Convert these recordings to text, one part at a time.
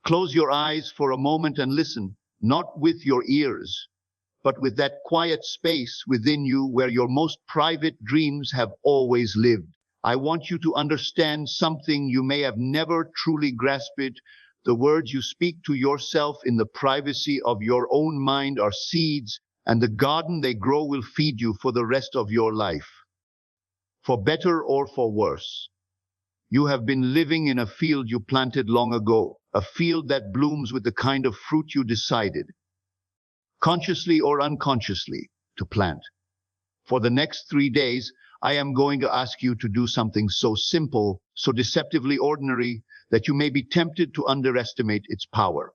Close your eyes for a moment and listen, not with your ears, but with that quiet space within you where your most private dreams have always lived. I want you to understand something you may have never truly grasped. The words you speak to yourself in the privacy of your own mind are seeds, and the garden they grow will feed you for the rest of your life. For better or for worse, you have been living in a field you planted long ago, a field that blooms with the kind of fruit you decided, consciously or unconsciously, to plant. For the next 3 days, I am going to ask you to do something so simple, so deceptively ordinary, that you may be tempted to underestimate its power.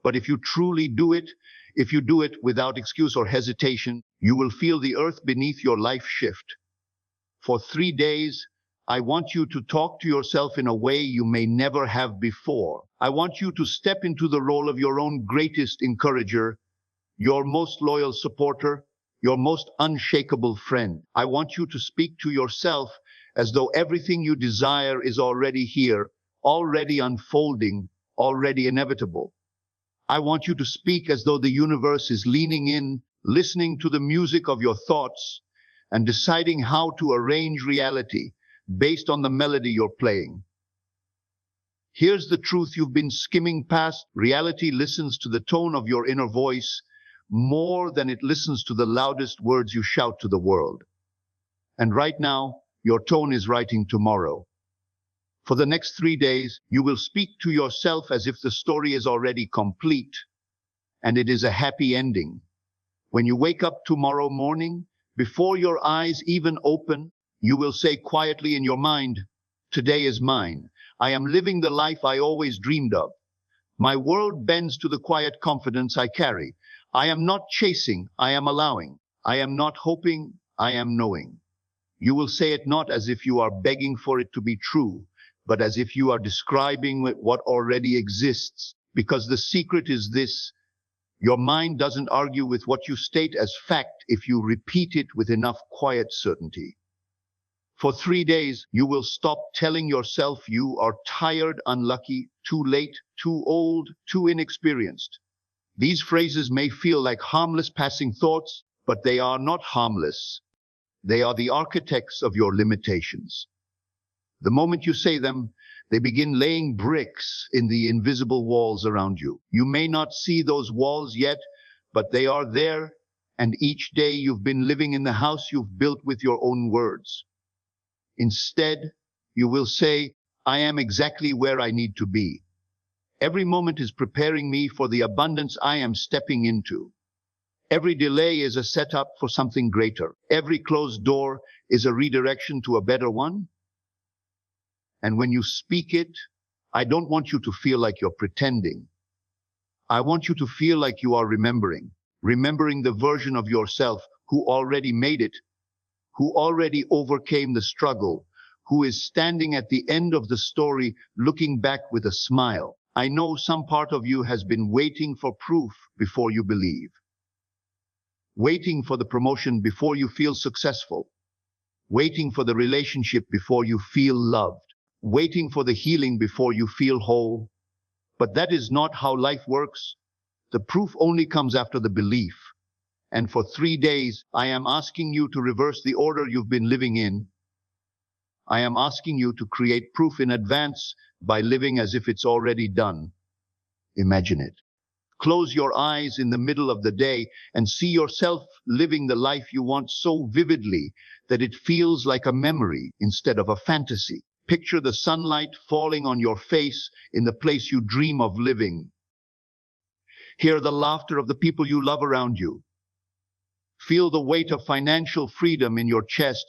But if you truly do it, if you do it without excuse or hesitation, you will feel the earth beneath your life shift. For 3 days, I want you to talk to yourself in a way you may never have before. I want you to step into the role of your own greatest encourager, your most loyal supporter, your most unshakable friend. I want you to speak to yourself as though everything you desire is already here, already unfolding, already inevitable. I want you to speak as though the universe is leaning in, listening to the music of your thoughts, and deciding how to arrange reality based on the melody you're playing. Here's the truth you've been skimming past. Reality listens to the tone of your inner voice more than it listens to the loudest words you shout to the world. And right now, your tone is writing tomorrow. For the next 3 days, you will speak to yourself as if the story is already complete, and it is a happy ending. When you wake up tomorrow morning, before your eyes even open, you will say quietly in your mind, "Today is mine. I am living the life I always dreamed of. My world bends to the quiet confidence I carry. I am not chasing, I am allowing. I am not hoping, I am knowing." You will say it not as if you are begging for it to be true, but as if you are describing what already exists. Because the secret is this: your mind doesn't argue with what you state as fact if you repeat it with enough quiet certainty. For 3 days, you will stop telling yourself you are tired, unlucky, too late, too old, too inexperienced. These phrases may feel like harmless passing thoughts, but they are not harmless. They are the architects of your limitations. The moment you say them, they begin laying bricks in the invisible walls around you. You may not see those walls yet, but they are there, and each day you've been living in the house you've built with your own words. Instead, you will say, "I am exactly where I need to be. Every moment is preparing me for the abundance I am stepping into. Every delay is a setup for something greater. Every closed door is a redirection to a better one." And when you speak it, I don't want you to feel like you're pretending. I want you to feel like you are remembering the version of yourself who already made it, who already overcame the struggle, who is standing at the end of the story, looking back with a smile. I know some part of you has been waiting for proof before you believe. Waiting for the promotion before you feel successful. Waiting for the relationship before you feel loved. Waiting for the healing before you feel whole. But that is not how life works. The proof only comes after the belief. And for 3 days, I am asking you to reverse the order you've been living in. I am asking you to create proof in advance by living as if it's already done. Imagine it. Close your eyes in the middle of the day and see yourself living the life you want so vividly that it feels like a memory instead of a fantasy. Picture the sunlight falling on your face in the place you dream of living. Hear the laughter of the people you love around you. Feel the weight of financial freedom in your chest.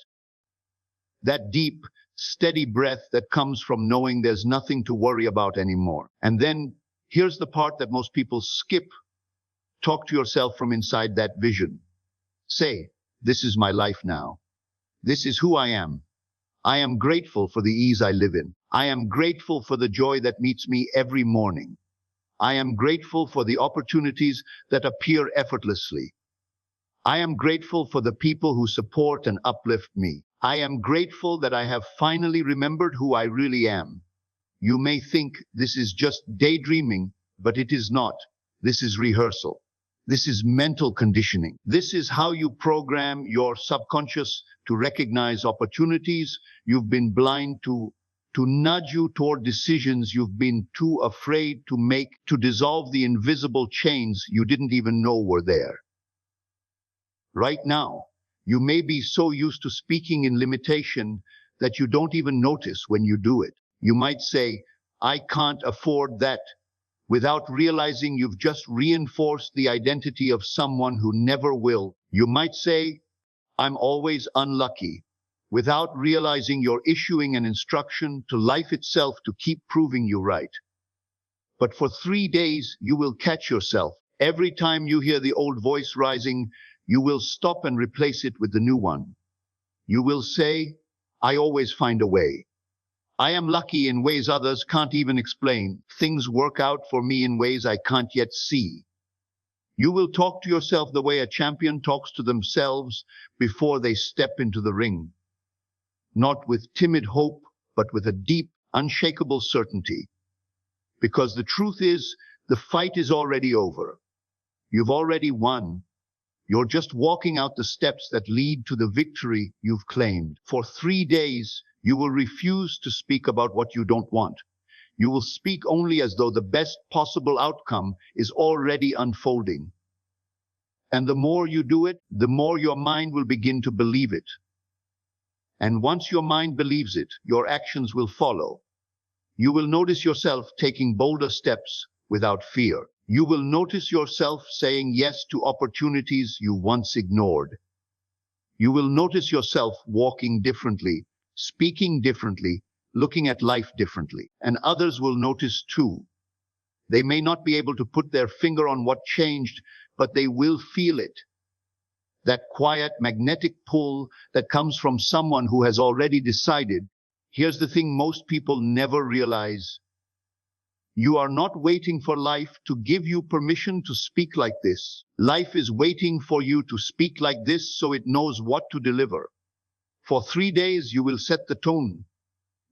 That deep, steady breath that comes from knowing there's nothing to worry about anymore. And then, here's the part that most people skip. Talk to yourself from inside that vision. Say, "This is my life now. This is who I am. I am grateful for the ease I live in. I am grateful for the joy that meets me every morning. I am grateful for the opportunities that appear effortlessly. I am grateful for the people who support and uplift me. I am grateful that I have finally remembered who I really am." You may think this is just daydreaming, but it is not. This is rehearsal. This is mental conditioning. This is how you program your subconscious to recognize opportunities you've been blind to nudge you toward decisions you've been too afraid to make, to dissolve the invisible chains you didn't even know were there. Right now, you may be so used to speaking in limitation that you don't even notice when you do it. You might say, "I can't afford that," without realizing you've just reinforced the identity of someone who never will. You might say, "I'm always unlucky," without realizing you're issuing an instruction to life itself to keep proving you right. But for 3 days, you will catch yourself. Every time you hear the old voice rising, you will stop and replace it with the new one. You will say, "I always find a way. I am lucky in ways others can't even explain. Things work out for me in ways I can't yet see." You will talk to yourself the way a champion talks to themselves before they step into the ring. Not with timid hope, but with a deep, unshakable certainty. Because the truth is, the fight is already over. You've already won. You're just walking out the steps that lead to the victory you've claimed. For 3 days, you will refuse to speak about what you don't want. You will speak only as though the best possible outcome is already unfolding. And the more you do it, the more your mind will begin to believe it. And once your mind believes it, your actions will follow. You will notice yourself taking bolder steps without fear. You will notice yourself saying yes to opportunities you once ignored. You will notice yourself walking differently, speaking differently, looking at life differently. And others will notice too. They may not be able to put their finger on what changed, but they will feel it. That quiet magnetic pull that comes from someone who has already decided. Here's the thing most people never realize. You are not waiting for life to give you permission to speak like this. Life is waiting for you to speak like this so it knows what to deliver. For 3 days, you will set the tone.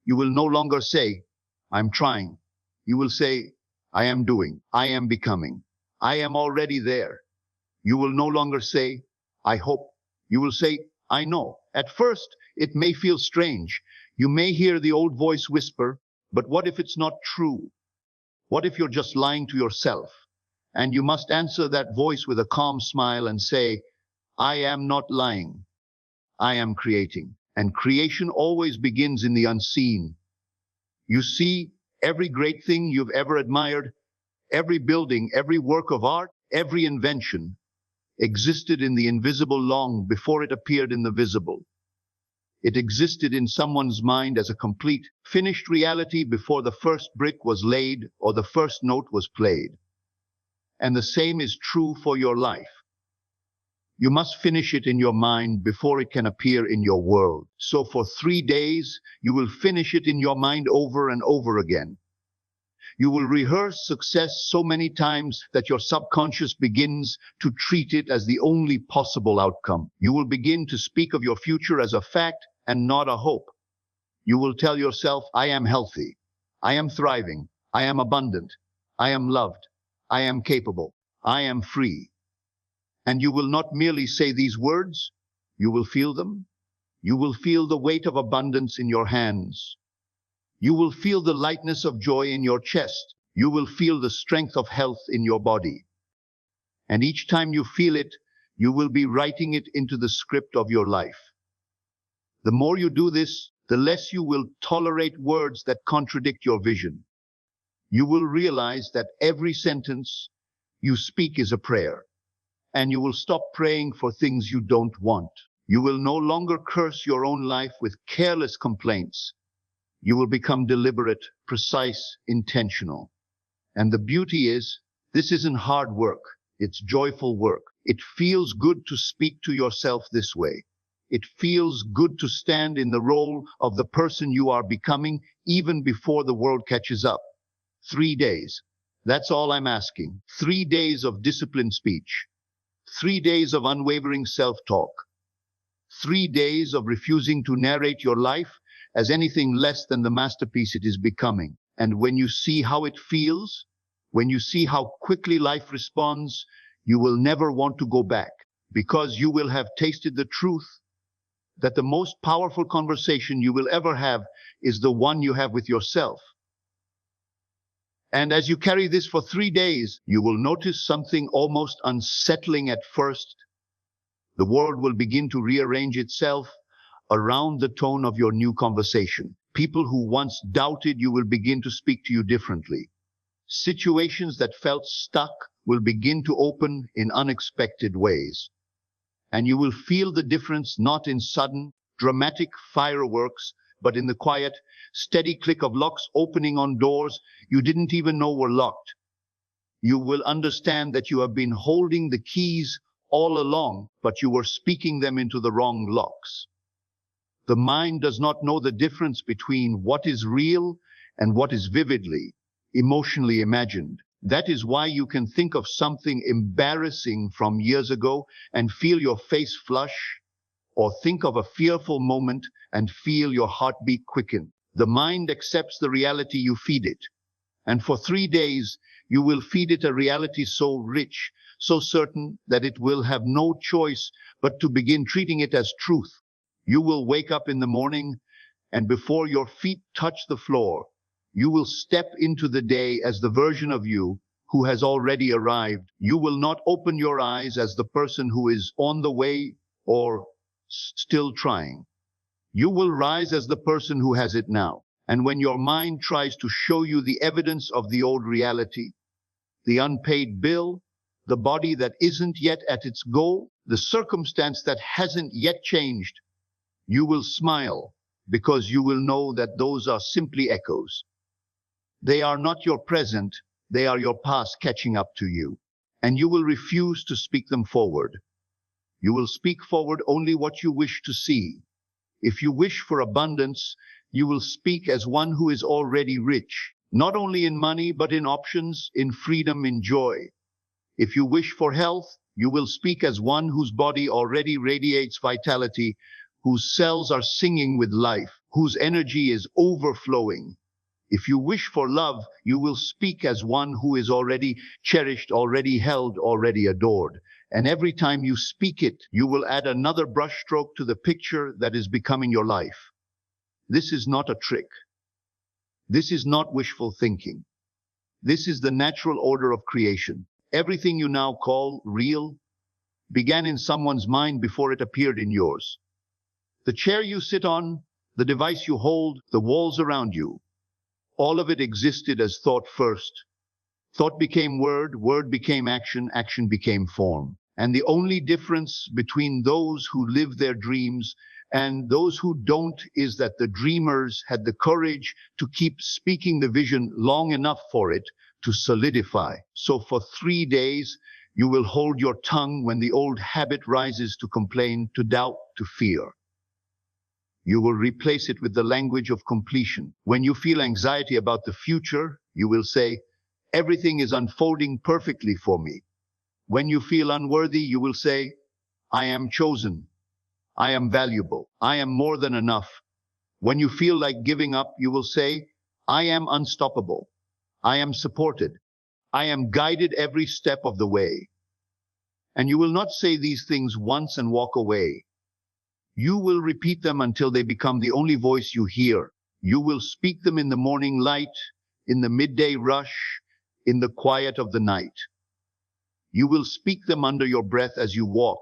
You will no longer say, "I'm trying." You will say, "I am doing. I am becoming. I am already there." You will no longer say, "I hope." You will say, "I know." At first, it may feel strange. You may hear the old voice whisper, "But what if it's not true? What if you're just lying to yourself?" And you must answer that voice with a calm smile and say, "I am not lying. I am creating." And creation always begins in the unseen. You see, every great thing you've ever admired, every building, every work of art, every invention, existed in the invisible long before it appeared in the visible. It existed in someone's mind as a complete, finished reality before the first brick was laid or the first note was played. And the same is true for your life. You must finish it in your mind before it can appear in your world. So for 3 days, you will finish it in your mind over and over again. You will rehearse success so many times that your subconscious begins to treat it as the only possible outcome. You will begin to speak of your future as a fact and not a hope. You will tell yourself, "I am healthy. I am thriving. I am abundant. I am loved. I am capable. I am free." And you will not merely say these words, you will feel them. You will feel the weight of abundance in your hands. You will feel the lightness of joy in your chest. You will feel the strength of health in your body. And each time you feel it, you will be writing it into the script of your life. The more you do this, the less you will tolerate words that contradict your vision. You will realize that every sentence you speak is a prayer. And you will stop praying for things you don't want. You will no longer curse your own life with careless complaints. You will become deliberate, precise, intentional. And the beauty is, this isn't hard work. It's joyful work. It feels good to speak to yourself this way. It feels good to stand in the role of the person you are becoming even before the world catches up. 3 days. That's all I'm asking. 3 days of disciplined speech. 3 days of unwavering self-talk. 3 days of refusing to narrate your life as anything less than the masterpiece it is becoming. And when you see how it feels, when you see how quickly life responds, you will never want to go back, because you will have tasted the truth that the most powerful conversation you will ever have is the one you have with yourself. And as you carry this for 3 days, you will notice something almost unsettling at first. The world will begin to rearrange itself around the tone of your new conversation. People who once doubted you will begin to speak to you differently. Situations that felt stuck will begin to open in unexpected ways. And you will feel the difference not in sudden, dramatic fireworks, but in the quiet, steady click of locks opening on doors you didn't even know were locked. You will understand that you have been holding the keys all along, but you were speaking them into the wrong locks. The mind does not know the difference between what is real and what is vividly, emotionally imagined. That is why you can think of something embarrassing from years ago and feel your face flush, or think of a fearful moment and feel your heartbeat quicken. The mind accepts the reality you feed it. And for 3 days, you will feed it a reality so rich, so certain that it will have no choice but to begin treating it as truth. You will wake up in the morning, and before your feet touch the floor, you will step into the day as the version of you who has already arrived. You will not open your eyes as the person who is on the way or still trying. You will rise as the person who has it now. And when your mind tries to show you the evidence of the old reality, the unpaid bill, the body that isn't yet at its goal, the circumstance that hasn't yet changed, you will smile, because you will know that those are simply echoes. They are not your present, they are your past catching up to you. And you will refuse to speak them forward. You will speak forward only what you wish to see. If you wish for abundance, you will speak as one who is already rich, not only in money, but in options, in freedom, in joy. If you wish for health, you will speak as one whose body already radiates vitality, whose cells are singing with life, whose energy is overflowing. If you wish for love, you will speak as one who is already cherished, already held, already adored. And every time you speak it, you will add another brushstroke to the picture that is becoming your life. This is not a trick. This is not wishful thinking. This is the natural order of creation. Everything you now call real began in someone's mind before it appeared in yours. The chair you sit on, the device you hold, the walls around you, all of it existed as thought first. Thought became word, word became action, action became form. And the only difference between those who live their dreams and those who don't is that the dreamers had the courage to keep speaking the vision long enough for it to solidify. So for 3 days, you will hold your tongue when the old habit rises to complain, to doubt, to fear. You will replace it with the language of completion. When you feel anxiety about the future, you will say, "Everything is unfolding perfectly for me." When you feel unworthy, you will say, "I am chosen. I am valuable. I am more than enough." When you feel like giving up, you will say, "I am unstoppable. I am supported. I am guided every step of the way." And you will not say these things once and walk away. You will repeat them until they become the only voice you hear. You will speak them in the morning light, in the midday rush, in the quiet of the night. You will speak them under your breath as you walk,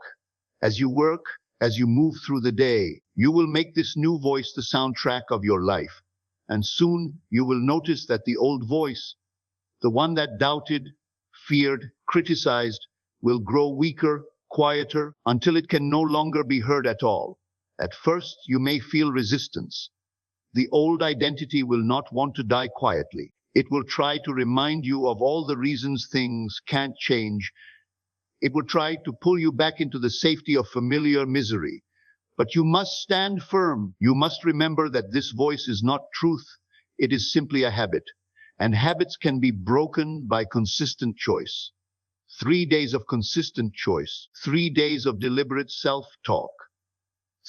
as you work, as you move through the day. You will make this new voice the soundtrack of your life. And soon you will notice that the old voice, the one that doubted, feared, criticized, will grow weaker, quieter, until it can no longer be heard at all. At first, you may feel resistance. The old identity will not want to die quietly. It will try to remind you of all the reasons things can't change. It will try to pull you back into the safety of familiar misery. But you must stand firm. You must remember that this voice is not truth. It is simply a habit. And habits can be broken by consistent choice. 3 days of consistent choice. 3 days of deliberate self-talk.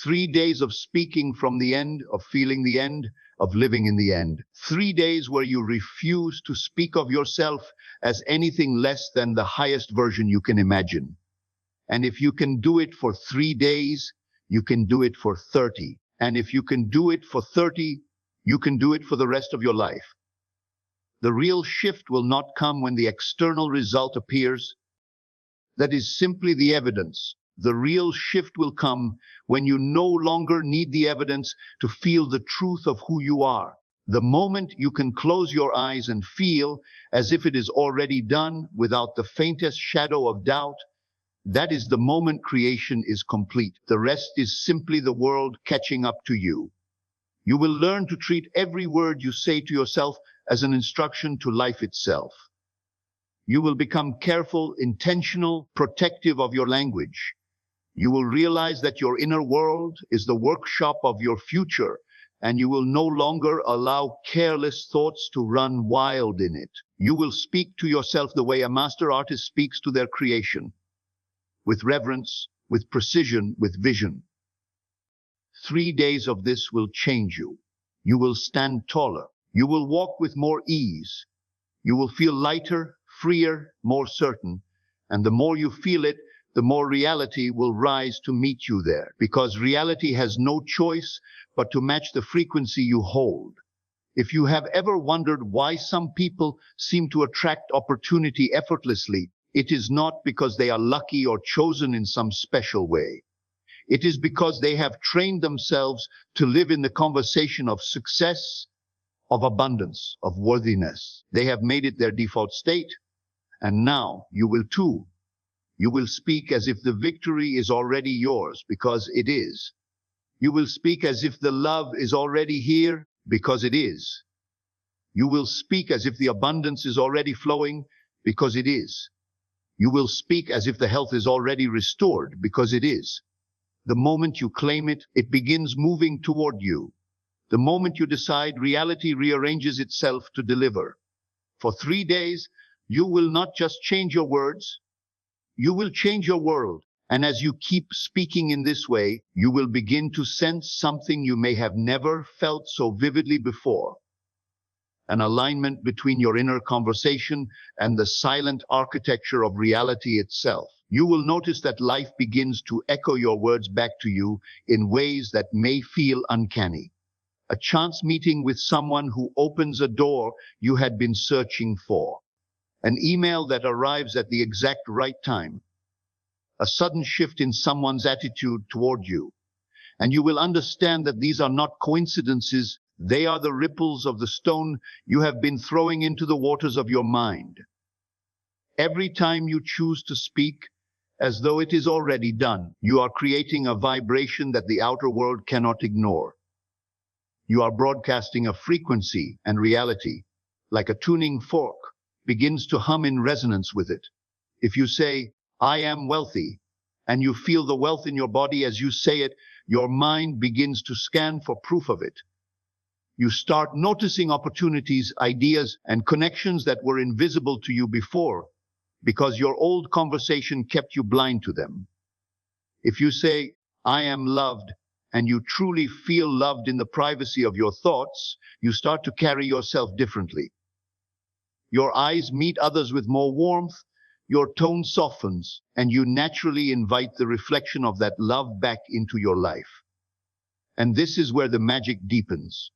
3 days of speaking from the end, of feeling the end, of living in the end. 3 days where you refuse to speak of yourself as anything less than the highest version you can imagine. And if you can do it for 3 days, you can do it for 30. And if you can do it for 30, you can do it for the rest of your life. The real shift will not come when the external result appears. That is simply the evidence. The real shift will come when you no longer need the evidence to feel the truth of who you are. The moment you can close your eyes and feel as if it is already done without the faintest shadow of doubt, that is the moment creation is complete. The rest is simply the world catching up to you. You will learn to treat every word you say to yourself as an instruction to life itself. You will become careful, intentional, protective of your language. You will realize that your inner world is the workshop of your future, and you will no longer allow careless thoughts to run wild in it. You will speak to yourself the way a master artist speaks to their creation, with reverence, with precision, with vision. 3 days of this will change you. You will stand taller. You will walk with more ease. You will feel lighter, freer, more certain. And the more you feel it, the more reality will rise to meet you there. Because reality has no choice but to match the frequency you hold. If you have ever wondered why some people seem to attract opportunity effortlessly, it is not because they are lucky or chosen in some special way. It is because they have trained themselves to live in the conversation of success, of abundance, of worthiness. They have made it their default state, and now you will too. You will speak as if the victory is already yours, because it is. You will speak as if the love is already here, because it is. You will speak as if the abundance is already flowing, because it is. You will speak as if the health is already restored, because it is. The moment you claim it, it begins moving toward you. The moment you decide, reality rearranges itself to deliver. For 3 days, you will not just change your words, you will change your world. And as you keep speaking in this way, you will begin to sense something you may have never felt so vividly before. An alignment between your inner conversation and the silent architecture of reality itself. You will notice that life begins to echo your words back to you in ways that may feel uncanny. A chance meeting with someone who opens a door you had been searching for. An email that arrives at the exact right time. A sudden shift in someone's attitude toward you. And you will understand that these are not coincidences. They are the ripples of the stone you have been throwing into the waters of your mind. Every time you choose to speak as though it is already done, you are creating a vibration that the outer world cannot ignore. You are broadcasting a frequency, and reality, like a tuning fork, begins to hum in resonance with it. If you say, "I am wealthy," and you feel the wealth in your body as you say it, your mind begins to scan for proof of it. You start noticing opportunities, ideas, and connections that were invisible to you before, because your old conversation kept you blind to them. If you say, "I am loved," and you truly feel loved in the privacy of your thoughts, you start to carry yourself differently. Your eyes meet others with more warmth, your tone softens, and you naturally invite the reflection of that love back into your life. And this is where the magic deepens.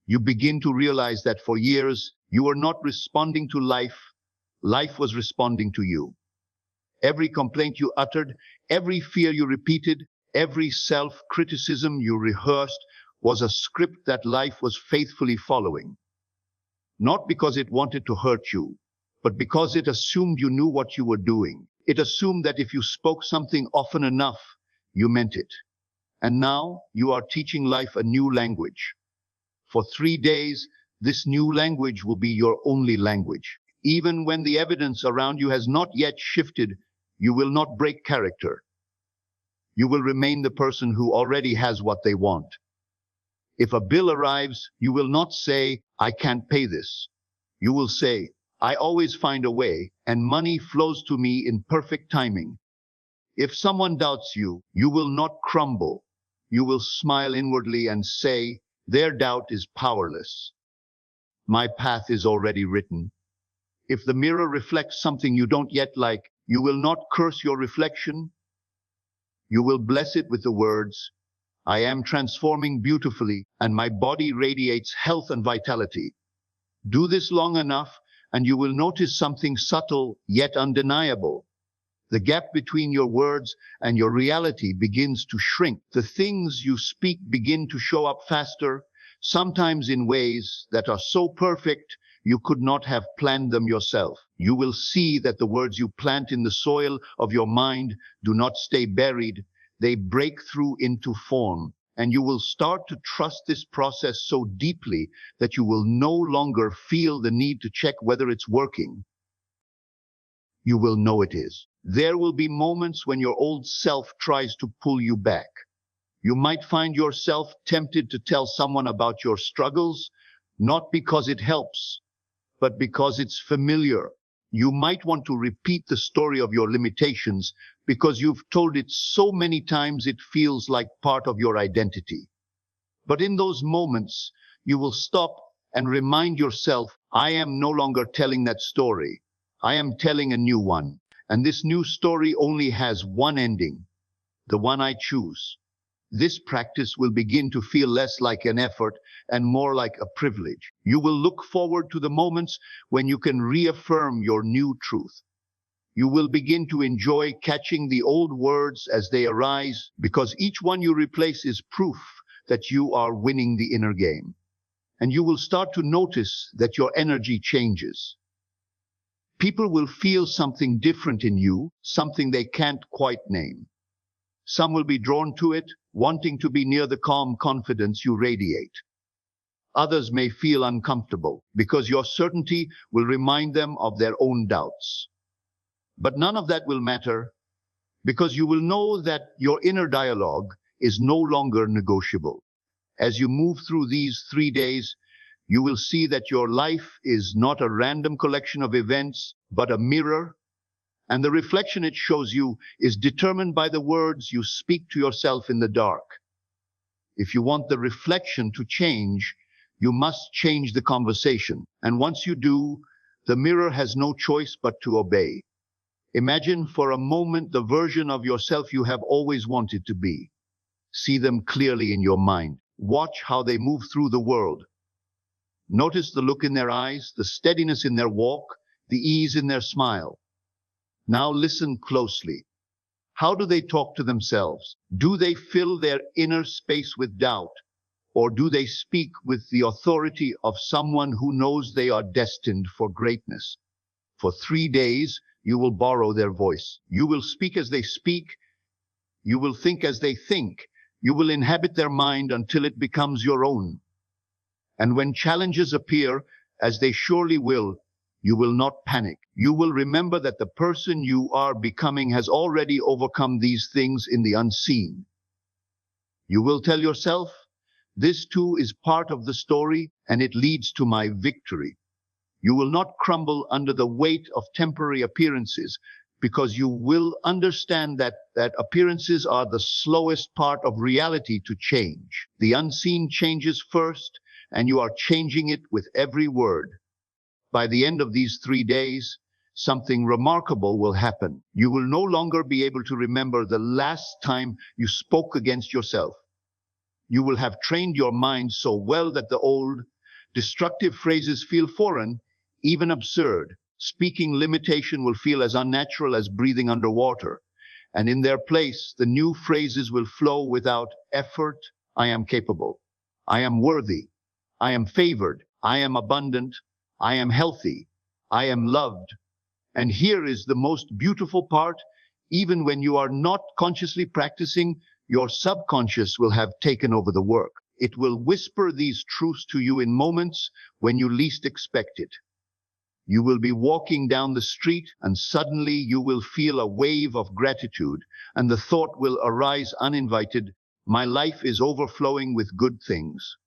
You begin to realize that for years, you were not responding to life. Life was responding to you. Every complaint you uttered, every fear you repeated, every self-criticism you rehearsed was a script that life was faithfully following. Not because it wanted to hurt you, but because it assumed you knew what you were doing. It assumed that if you spoke something often enough, you meant it. And now you are teaching life a new language. For 3 days, this new language will be your only language. Even when the evidence around you has not yet shifted, you will not break character. You will remain the person who already has what they want. If a bill arrives, you will not say, "I can't pay this." You will say, "I always find a way, and money flows to me in perfect timing." If someone doubts you, you will not crumble. you will smile inwardly and say, "Their doubt is powerless. My path is already written." If the mirror reflects something you don't yet like, you will not curse your reflection. You will bless it with the words, "I am transforming beautifully, and my body radiates health and vitality." Do this long enough, and you will notice something subtle yet undeniable. The gap between your words and your reality begins to shrink. The things you speak begin to show up faster, sometimes in ways that are so perfect you could not have planned them yourself. You will see that the words you plant in the soil of your mind do not stay buried, they break through into form. And you will start to trust this process so deeply that you will no longer feel the need to check whether it's working. You will know it is. There will be moments when your old self tries to pull you back. You might find yourself tempted to tell someone about your struggles, not because it helps, but because it's familiar. You might want to repeat the story of your limitations because you've told it so many times it feels like part of your identity. But in those moments, you will stop and remind yourself, "I am no longer telling that story. I am telling a new one. And this new story only has one ending, the one I choose." This practice will begin to feel less like an effort and more like a privilege. You will look forward to the moments when you can reaffirm your new truth. You will begin to enjoy catching the old words as they arise, because each one you replace is proof that you are winning the inner game. And you will start to notice that your energy changes. People will feel something different in you, something they can't quite name. Some will be drawn to it, wanting to be near the calm confidence you radiate. Others may feel uncomfortable because your certainty will remind them of their own doubts. But none of that will matter, because you will know that your inner dialogue is no longer negotiable. As you move through these 3 days, you will see that your life is not a random collection of events, but a mirror, and the reflection it shows you is determined by the words you speak to yourself in the dark. If you want the reflection to change, you must change the conversation. And once you do, the mirror has no choice but to obey. Imagine for a moment the version of yourself you have always wanted to be. See them clearly in your mind. Watch how they move through the world. Notice the look in their eyes, the steadiness in their walk, the ease in their smile. Now listen closely. How do they talk to themselves? Do they fill their inner space with doubt? Or do they speak with the authority of someone who knows they are destined for greatness? For 3 days, you will borrow their voice. You will speak as they speak. You will think as they think. You will inhabit their mind until it becomes your own. And when challenges appear, as they surely will, you will not panic. You will remember that the person you are becoming has already overcome these things in the unseen. You will tell yourself, "This too is part of the story, and it leads to my victory." You will not crumble under the weight of temporary appearances, because you will understand that appearances are the slowest part of reality to change. The unseen changes first, and you are changing it with every word. By the end of these 3 days, something remarkable will happen. You will no longer be able to remember the last time you spoke against yourself. You will have trained your mind so well that the old, destructive phrases feel foreign, even absurd. Speaking limitation will feel as unnatural as breathing underwater. And in their place, the new phrases will flow without effort. I am capable. I am worthy. I am favored. I am abundant. I am healthy. I am loved. And here is the most beautiful part. Even when you are not consciously practicing, your subconscious will have taken over the work. It will whisper these truths to you in moments when you least expect it. You will be walking down the street, and suddenly you will feel a wave of gratitude, and the thought will arise uninvited, "My life is overflowing with good things."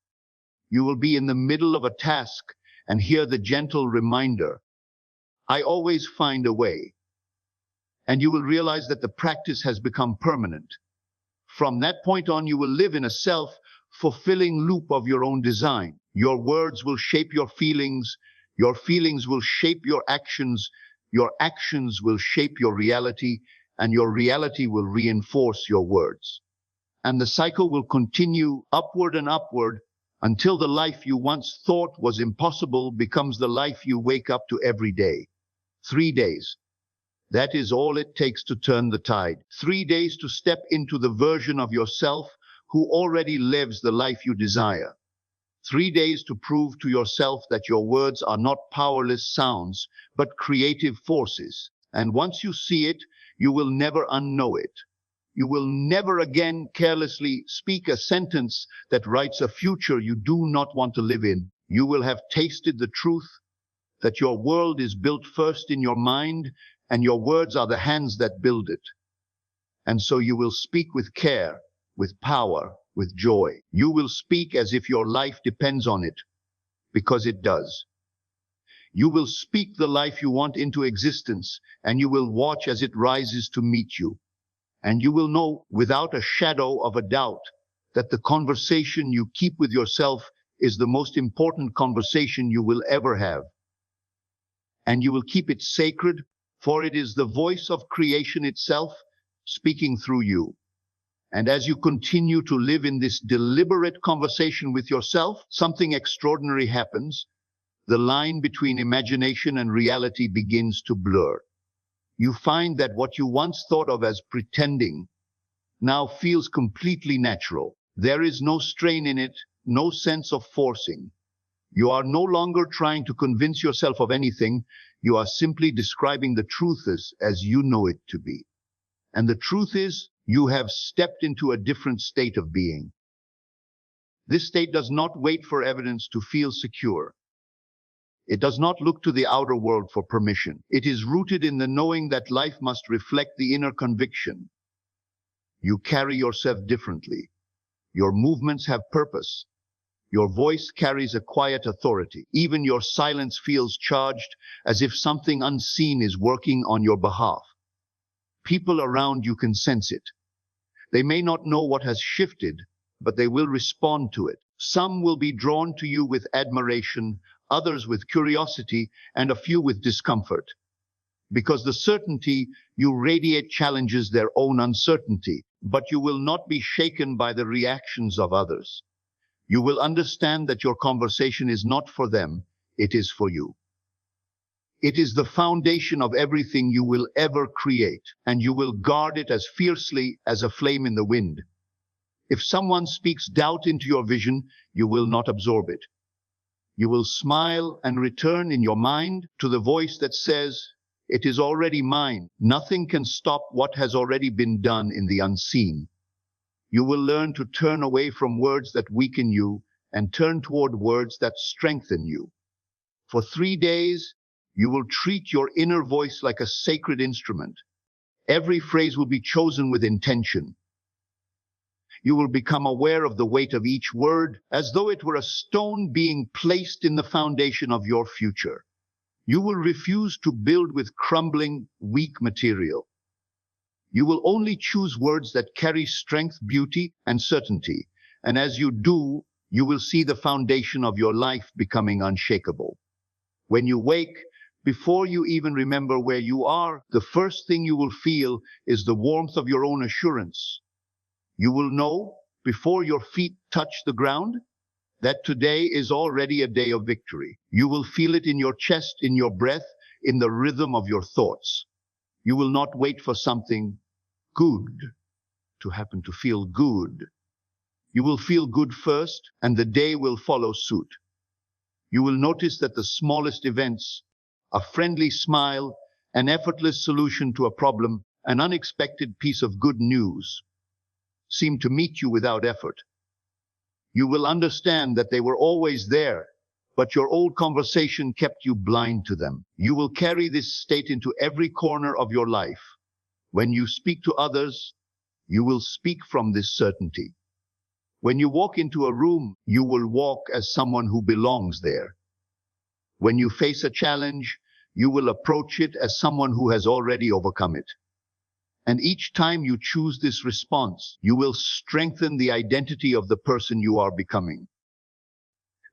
You will be in the middle of a task and hear the gentle reminder, "I always find a way." And you will realize that the practice has become permanent. From that point on, you will live in a self-fulfilling loop of your own design. Your words will shape your feelings will shape your actions will shape your reality, and your reality will reinforce your words. And the cycle will continue upward and upward until the life you once thought was impossible becomes the life you wake up to every day. 3 days. That is all it takes to turn the tide. 3 days to step into the version of yourself who already lives the life you desire. 3 days to prove to yourself that your words are not powerless sounds, but creative forces. And once you see it, you will never unknow it. You will never again carelessly speak a sentence that writes a future you do not want to live in. You will have tasted the truth that your world is built first in your mind, and your words are the hands that build it. And so you will speak with care, with power, with joy. You will speak as if your life depends on it, because it does. You will speak the life you want into existence, and you will watch as it rises to meet you. And you will know without a shadow of a doubt that the conversation you keep with yourself is the most important conversation you will ever have. And you will keep it sacred, for it is the voice of creation itself speaking through you. And as you continue to live in this deliberate conversation with yourself, something extraordinary happens. The line between imagination and reality begins to blur. You find that what you once thought of as pretending now feels completely natural. There is no strain in it, no sense of forcing. You are no longer trying to convince yourself of anything. You are simply describing the truth as you know it to be. And the truth is, you have stepped into a different state of being. This state does not wait for evidence to feel secure. It does not look to the outer world for permission. It is rooted in the knowing that life must reflect the inner conviction. You carry yourself differently. Your movements have purpose. Your voice carries a quiet authority. Even your silence feels charged, as if something unseen is working on your behalf. People around you can sense it. They may not know what has shifted, but they will respond to it. Some will be drawn to you with admiration, others with curiosity, and a few with discomfort. Because the certainty you radiate challenges their own uncertainty, but you will not be shaken by the reactions of others. You will understand that your conversation is not for them, it is for you. It is the foundation of everything you will ever create, and you will guard it as fiercely as a flame in the wind. If someone speaks doubt into your vision, you will not absorb it. You will smile and return in your mind to the voice that says, "It is already mine." Nothing can stop what has already been done in the unseen. You will learn to turn away from words that weaken you and turn toward words that strengthen you. For 3 days, you will treat your inner voice like a sacred instrument. Every phrase will be chosen with intention. You will become aware of the weight of each word, as though it were a stone being placed in the foundation of your future. You will refuse to build with crumbling, weak material. You will only choose words that carry strength, beauty, and certainty. And as you do, you will see the foundation of your life becoming unshakable. When you wake, before you even remember where you are, the first thing you will feel is the warmth of your own assurance. You will know, before your feet touch the ground, that today is already a day of victory. You will feel it in your chest, in your breath, in the rhythm of your thoughts. You will not wait for something good to happen to feel good. You will feel good first, and the day will follow suit. You will notice that the smallest events, a friendly smile, an effortless solution to a problem, an unexpected piece of good news, seem to meet you without effort. You will understand that they were always there, but your old conversation kept you blind to them. You will carry this state into every corner of your life. When you speak to others, you will speak from this certainty. When you walk into a room, you will walk as someone who belongs there. When you face a challenge, you will approach it as someone who has already overcome it. And each time you choose this response, you will strengthen the identity of the person you are becoming.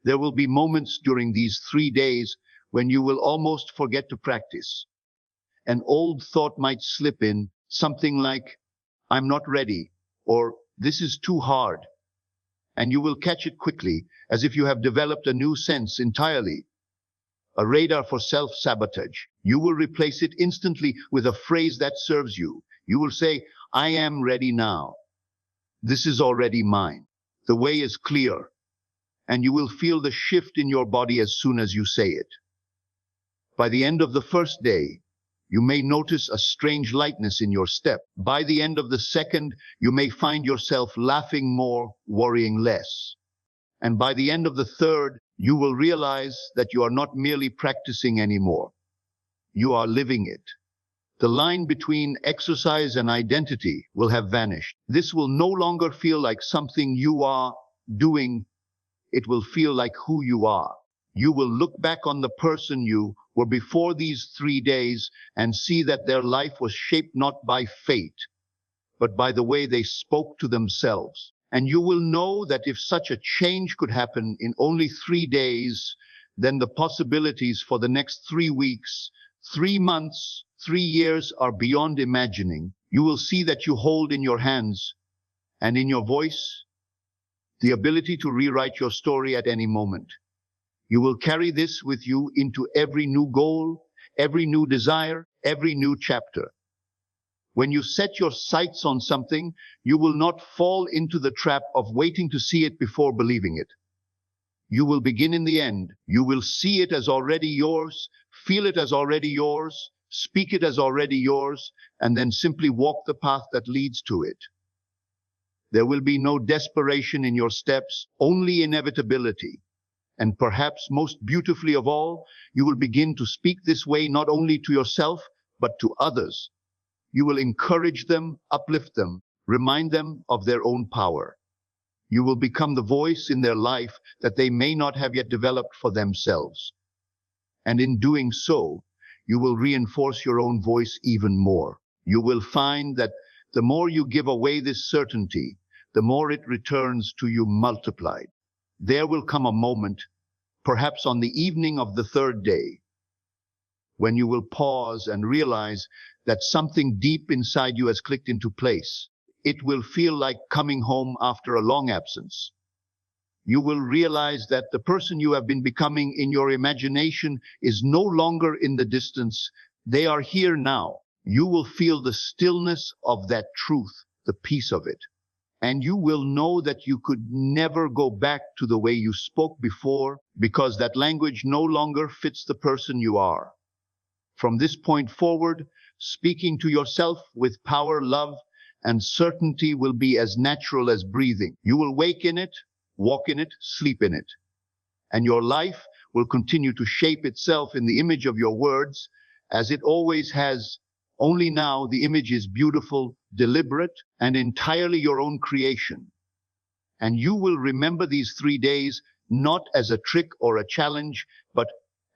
There will be moments during these 3 days when you will almost forget to practice. An old thought might slip in, something like, I'm not ready, or this is too hard. And you will catch it quickly, as if you have developed a new sense entirely. A radar for self-sabotage. You will replace it instantly with a phrase that serves you. You will say, I am ready now. This is already mine. The way is clear. And you will feel the shift in your body as soon as you say it. By the end of the first day, you may notice a strange lightness in your step. By the end of the second, you may find yourself laughing more, worrying less. And by the end of the third, you will realize that you are not merely practicing anymore. You are living it. The line between exercise and identity will have vanished. This will no longer feel like something you are doing. It will feel like who you are. You will look back on the person you were before these 3 days and see that their life was shaped not by fate, but by the way they spoke to themselves. And you will know that if such a change could happen in only 3 days, then the possibilities for the next 3 weeks, 3 months, 3 years are beyond imagining. You will see that you hold in your hands and in your voice the ability to rewrite your story at any moment. You will carry this with you into every new goal, every new desire, every new chapter. When you set your sights on something, you will not fall into the trap of waiting to see it before believing it. You will begin in the end. You will see it as already yours, feel it as already yours, speak it as already yours, and then simply walk the path that leads to it. There will be no desperation in your steps, only inevitability. And perhaps most beautifully of all, you will begin to speak this way not only to yourself, but to others. You will encourage them, uplift them, remind them of their own power. You will become the voice in their life that they may not have yet developed for themselves. And in doing so, you will reinforce your own voice even more. You will find that the more you give away this certainty, the more it returns to you multiplied. There will come a moment, perhaps on the evening of the third day, when you will pause and realize that something deep inside you has clicked into place. It will feel like coming home after a long absence. You will realize that the person you have been becoming in your imagination is no longer in the distance. They are here now. You will feel the stillness of that truth, the peace of it. And you will know that you could never go back to the way you spoke before, because that language no longer fits the person you are. From this point forward, speaking to yourself with power, love, and certainty will be as natural as breathing. You will wake in it, walk in it, sleep in it. And your life will continue to shape itself in the image of your words, as it always has. Only now the image is beautiful, deliberate, and entirely your own creation. And you will remember these 3 days not as a trick or a challenge, but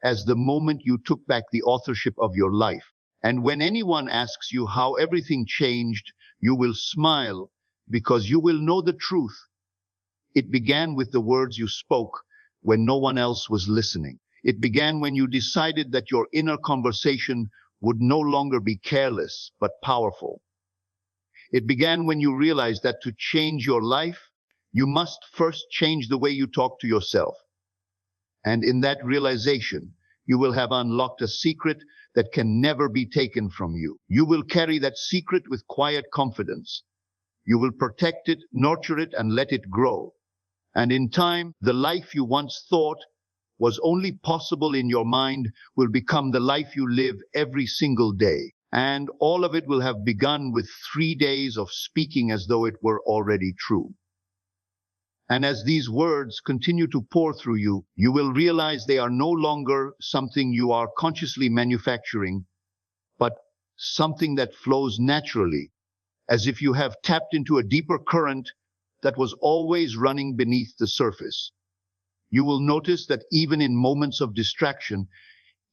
as the moment you took back the authorship of your life. And when anyone asks you how everything changed, you will smile, because you will know the truth. It began with the words you spoke when no one else was listening. It began when you decided that your inner conversation would no longer be careless, but powerful. It began when you realized that to change your life, you must first change the way you talk to yourself. And in that realization, you will have unlocked a secret that can never be taken from you. You will carry that secret with quiet confidence. You will protect it, nurture it, and let it grow. And in time, the life you once thought was only possible in your mind will become the life you live every single day. And all of it will have begun with 3 days of speaking as though it were already true. And as these words continue to pour through you, you will realize they are no longer something you are consciously manufacturing, but something that flows naturally, as if you have tapped into a deeper current that was always running beneath the surface. You will notice that even in moments of distraction,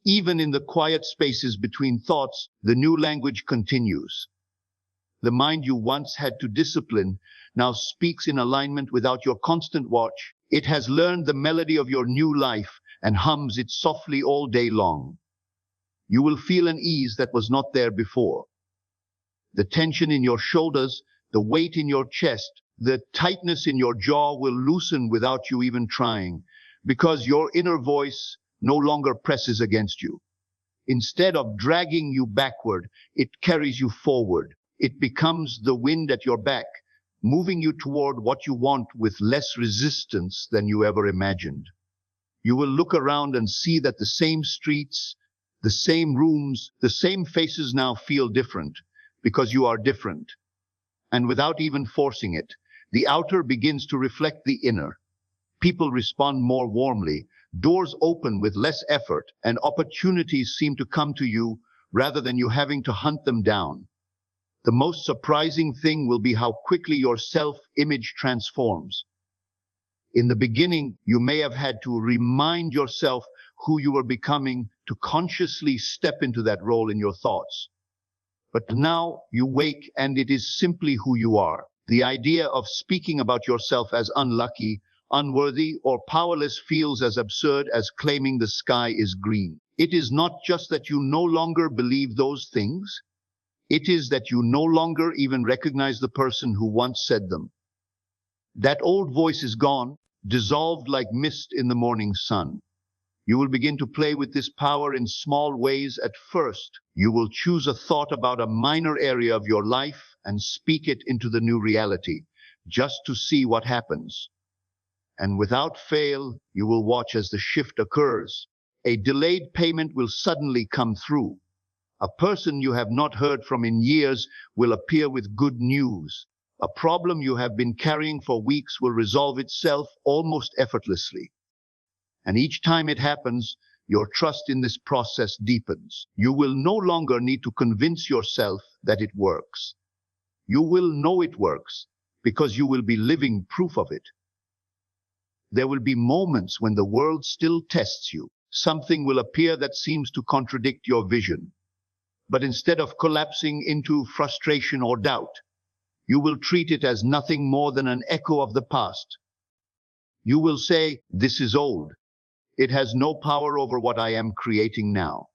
even in the quiet spaces between thoughts, the new language continues. The mind you once had to discipline now speaks in alignment without your constant watch. It has learned the melody of your new life and hums it softly all day long. You will feel an ease that was not there before. The tension in your shoulders, the weight in your chest, the tightness in your jaw will loosen without you even trying, because your inner voice no longer presses against you. Instead of dragging you backward, it carries you forward. It becomes the wind at your back, moving you toward what you want with less resistance than you ever imagined. You will look around and see that the same streets, the same rooms, the same faces now feel different, because you are different. And without even forcing it, the outer begins to reflect the inner. People respond more warmly, doors open with less effort, and opportunities seem to come to you rather than you having to hunt them down. The most surprising thing will be how quickly your self-image transforms. In the beginning, you may have had to remind yourself who you were becoming to consciously step into that role in your thoughts. But now you wake and it is simply who you are. The idea of speaking about yourself as unlucky, unworthy, or powerless feels as absurd as claiming the sky is green. It is not just that you no longer believe those things. It is that you no longer even recognize the person who once said them. That old voice is gone, dissolved like mist in the morning sun. You will begin to play with this power in small ways at first. You will choose a thought about a minor area of your life and speak it into the new reality, just to see what happens. And without fail, you will watch as the shift occurs. A delayed payment will suddenly come through. A person you have not heard from in years will appear with good news. A problem you have been carrying for weeks will resolve itself almost effortlessly. And each time it happens, your trust in this process deepens. You will no longer need to convince yourself that it works. You will know it works because you will be living proof of it. There will be moments when the world still tests you. Something will appear that seems to contradict your vision. But instead of collapsing into frustration or doubt, you will treat it as nothing more than an echo of the past. You will say, "This is old. It has no power over what I am creating now."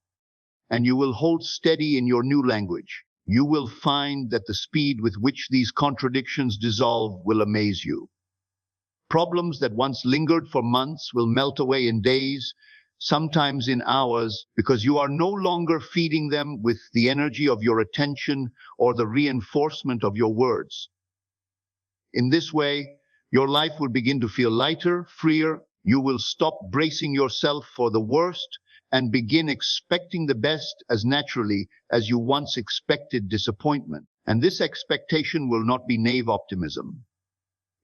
And you will hold steady in your new language. You will find that the speed with which these contradictions dissolve will amaze you. Problems that once lingered for months will melt away in days, sometimes in hours, because you are no longer feeding them with the energy of your attention or the reinforcement of your words. In this way, your life will begin to feel lighter, freer. You will stop bracing yourself for the worst and begin expecting the best as naturally as you once expected disappointment. And this expectation will not be naive optimism.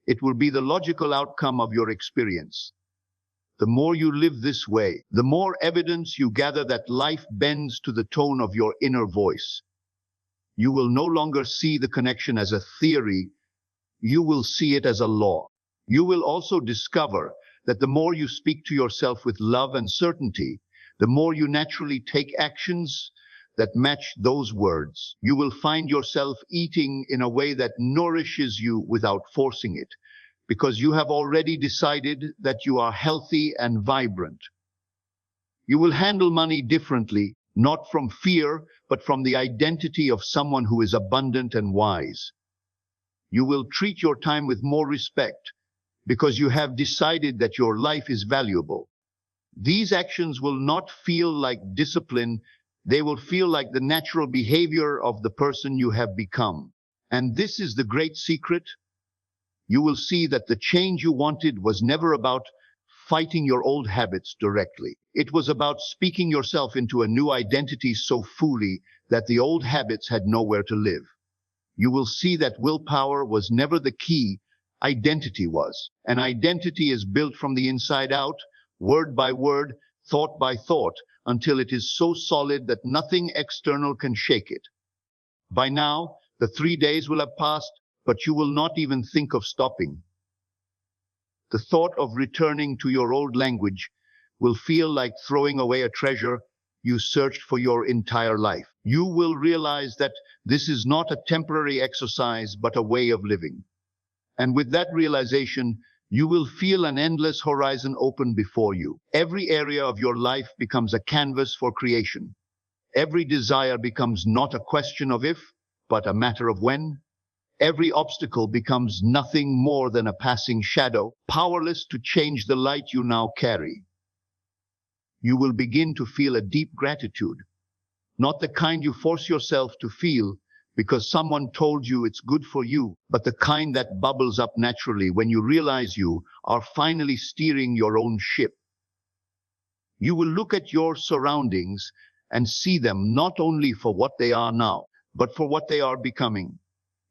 It will be the logical outcome of your experience. The more you live this way, the more evidence you gather that life bends to the tone of your inner voice. You will no longer see the connection as a theory. You will see it as a law. You will also discover that the more you speak to yourself with love and certainty, the more you naturally take actions that match those words. You will find yourself eating in a way that nourishes you without forcing it, because you have already decided that you are healthy and vibrant. You will handle money differently, not from fear, but from the identity of someone who is abundant and wise. You will treat your time with more respect, because you have decided that your life is valuable. These actions will not feel like discipline. They will feel like the natural behavior of the person you have become. And this is the great secret. You will see that the change you wanted was never about fighting your old habits directly. It was about speaking yourself into a new identity so fully that the old habits had nowhere to live. You will see that willpower was never the key. Identity was. An identity is built from the inside out, word by word, thought by thought, until it is so solid that nothing external can shake it. By now, the 3 days will have passed, but you will not even think of stopping. The thought of returning to your old language will feel like throwing away a treasure you searched for your entire life. You will realize that this is not a temporary exercise, but a way of living. And with that realization, you will feel an endless horizon open before you. Every area of your life becomes a canvas for creation. Every desire becomes not a question of if, but a matter of when. Every obstacle becomes nothing more than a passing shadow, powerless to change the light you now carry. You will begin to feel a deep gratitude, not the kind you force yourself to feel because someone told you it's good for you, but the kind that bubbles up naturally when you realize you are finally steering your own ship. You will look at your surroundings and see them not only for what they are now, but for what they are becoming.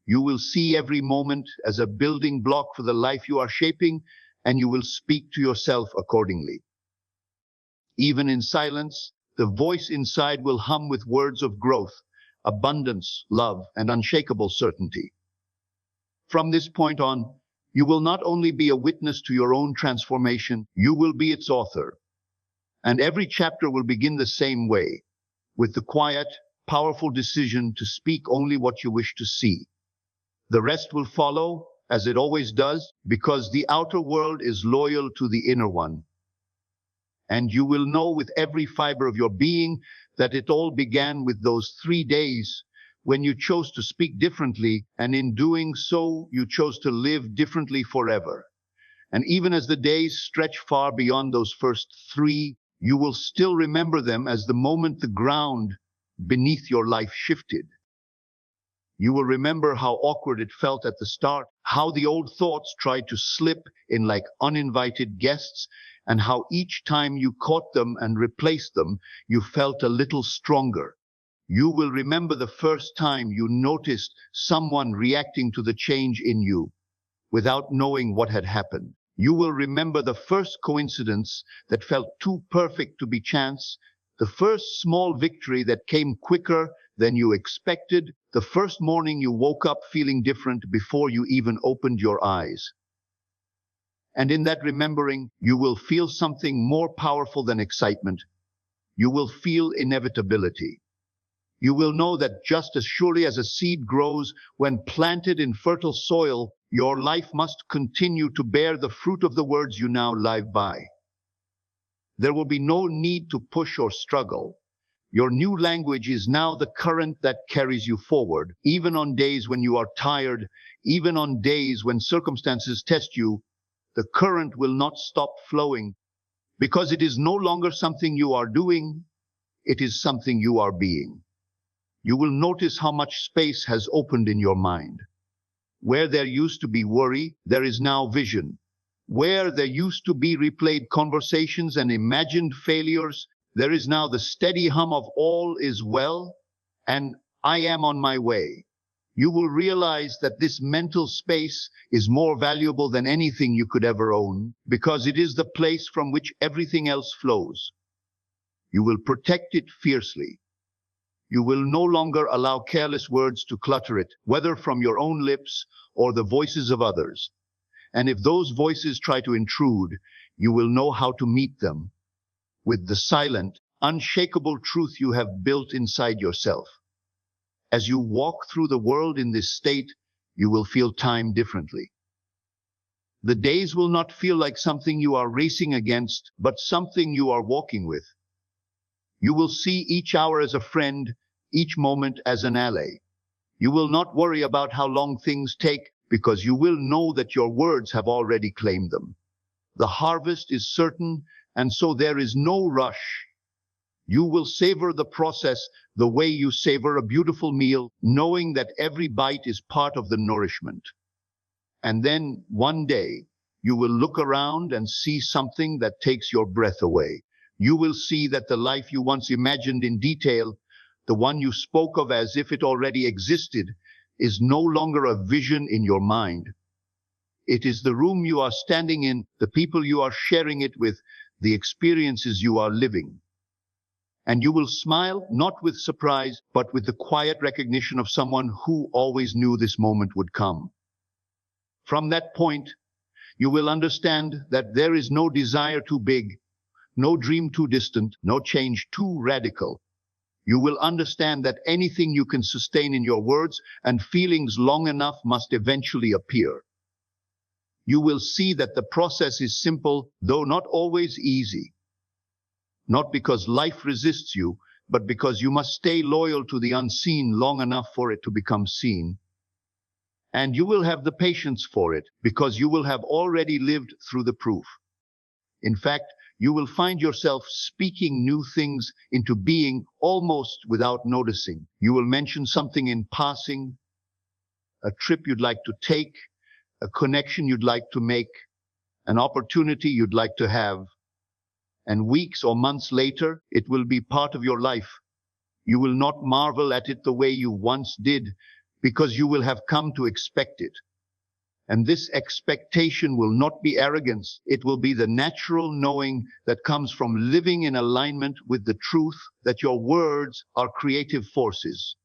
You will see every moment as a building block for the life you are shaping, and you will speak to yourself accordingly. Even in silence, the voice inside will hum with words of growth, abundance, love, and unshakable certainty. From this point on, you will not only be a witness to your own transformation, you will be its author. And every chapter will begin the same way, with the quiet, powerful decision to speak only what you wish to see. The rest will follow, as it always does, because the outer world is loyal to the inner one. And you will know with every fiber of your being that it all began with those 3 days when you chose to speak differently, and in doing so, you chose to live differently forever. And even as the days stretch far beyond those first 3, you will still remember them as the moment the ground beneath your life shifted. You will remember how awkward it felt at the start, how the old thoughts tried to slip in like uninvited guests, and how each time you caught them and replaced them, you felt a little stronger. You will remember the first time you noticed someone reacting to the change in you without knowing what had happened. You will remember the first coincidence that felt too perfect to be chance, the first small victory that came quicker than you expected, the first morning you woke up feeling different before you even opened your eyes. And in that remembering, you will feel something more powerful than excitement. You will feel inevitability. You will know that just as surely as a seed grows when planted in fertile soil, your life must continue to bear the fruit of the words you now live by. There will be no need to push or struggle. Your new language is now the current that carries you forward, even on days when you are tired, even on days when circumstances test you. The current will not stop flowing, because it is no longer something you are doing, it is something you are being. You will notice how much space has opened in your mind. Where there used to be worry, there is now vision. Where there used to be replayed conversations and imagined failures, there is now the steady hum of all is well, and I am on my way. You will realize that this mental space is more valuable than anything you could ever own, because it is the place from which everything else flows. You will protect it fiercely. You will no longer allow careless words to clutter it, whether from your own lips or the voices of others. And if those voices try to intrude, you will know how to meet them with the silent, unshakable truth you have built inside yourself. As you walk through the world in this state, you will feel time differently. The days will not feel like something you are racing against, but something you are walking with. You will see each hour as a friend, each moment as an ally. You will not worry about how long things take, because you will know that your words have already claimed them. The harvest is certain, and so there is no rush. You will savor the process the way you savor a beautiful meal, knowing that every bite is part of the nourishment. And then, one day, you will look around and see something that takes your breath away. You will see that the life you once imagined in detail, the one you spoke of as if it already existed, is no longer a vision in your mind. It is the room you are standing in, the people you are sharing it with, the experiences you are living. And you will smile, not with surprise, but with the quiet recognition of someone who always knew this moment would come. From that point, you will understand that there is no desire too big, No dream too distant, no change too radical. You will understand that anything you can sustain in your words and feelings long enough must eventually appear. You will see that the process is simple, though not always easy. Not because life resists you, but because you must stay loyal to the unseen long enough for it to become seen. And you will have the patience for it, because you will have already lived through the proof. In fact, you will find yourself speaking new things into being almost without noticing. You will mention something in passing, a trip you'd like to take, a connection you'd like to make, an opportunity you'd like to have. And weeks or months later, it will be part of your life. You will not marvel at it the way you once did, because you will have come to expect it. And this expectation will not be arrogance. It will be the natural knowing that comes from living in alignment with the truth that your words are creative forces.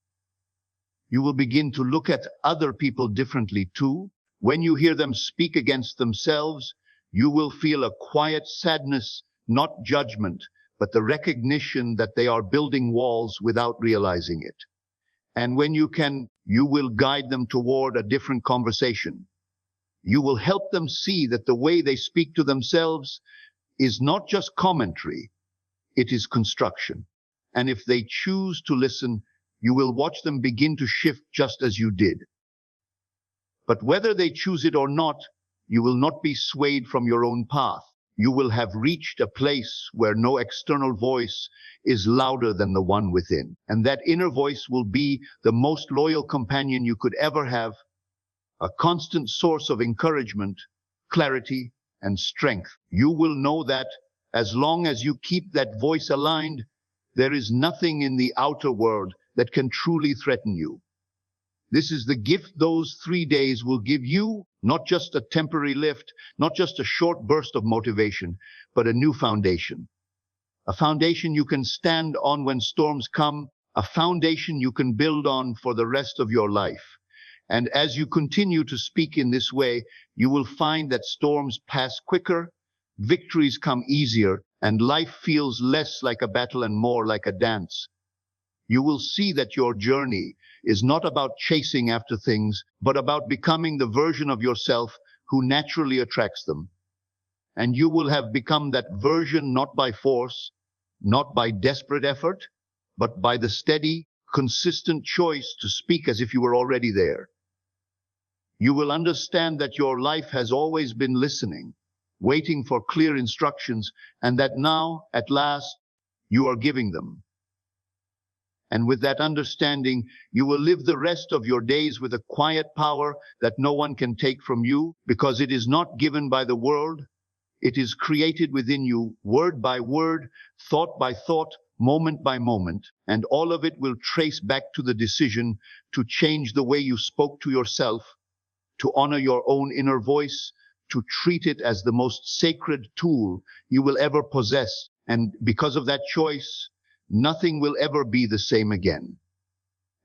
You will begin to look at other people differently too. When you hear them speak against themselves, you will feel a quiet sadness, not judgment, but the recognition that they are building walls without realizing it. And when you can, you will guide them toward a different conversation. You will help them see that the way they speak to themselves is not just commentary, it is construction. And if they choose to listen, you will watch them begin to shift just as you did. But whether they choose it or not, you will not be swayed from your own path. You will have reached a place where no external voice is louder than the one within. And that inner voice will be the most loyal companion you could ever have, a constant source of encouragement, clarity, and strength. You will know that as long as you keep that voice aligned, there is nothing in the outer world that can truly threaten you. This is the gift those 3 days will give you, not just a temporary lift, not just a short burst of motivation, but a new foundation. A foundation you can stand on when storms come, a foundation you can build on for the rest of your life. And as you continue to speak in this way, you will find that storms pass quicker, victories come easier, and life feels less like a battle and more like a dance. You will see that your journey is not about chasing after things, but about becoming the version of yourself who naturally attracts them. And you will have become that version not by force, not by desperate effort, but by the steady, consistent choice to speak as if you were already there. You will understand that your life has always been listening, waiting for clear instructions, and that now, at last, you are giving them. And with that understanding, you will live the rest of your days with a quiet power that no one can take from you, because it is not given by the world. It is created within you, word by word, thought by thought, moment by moment, and all of it will trace back to the decision to change the way you spoke to yourself, to honor your own inner voice, to treat it as the most sacred tool you will ever possess. And because of that choice, nothing will ever be the same again.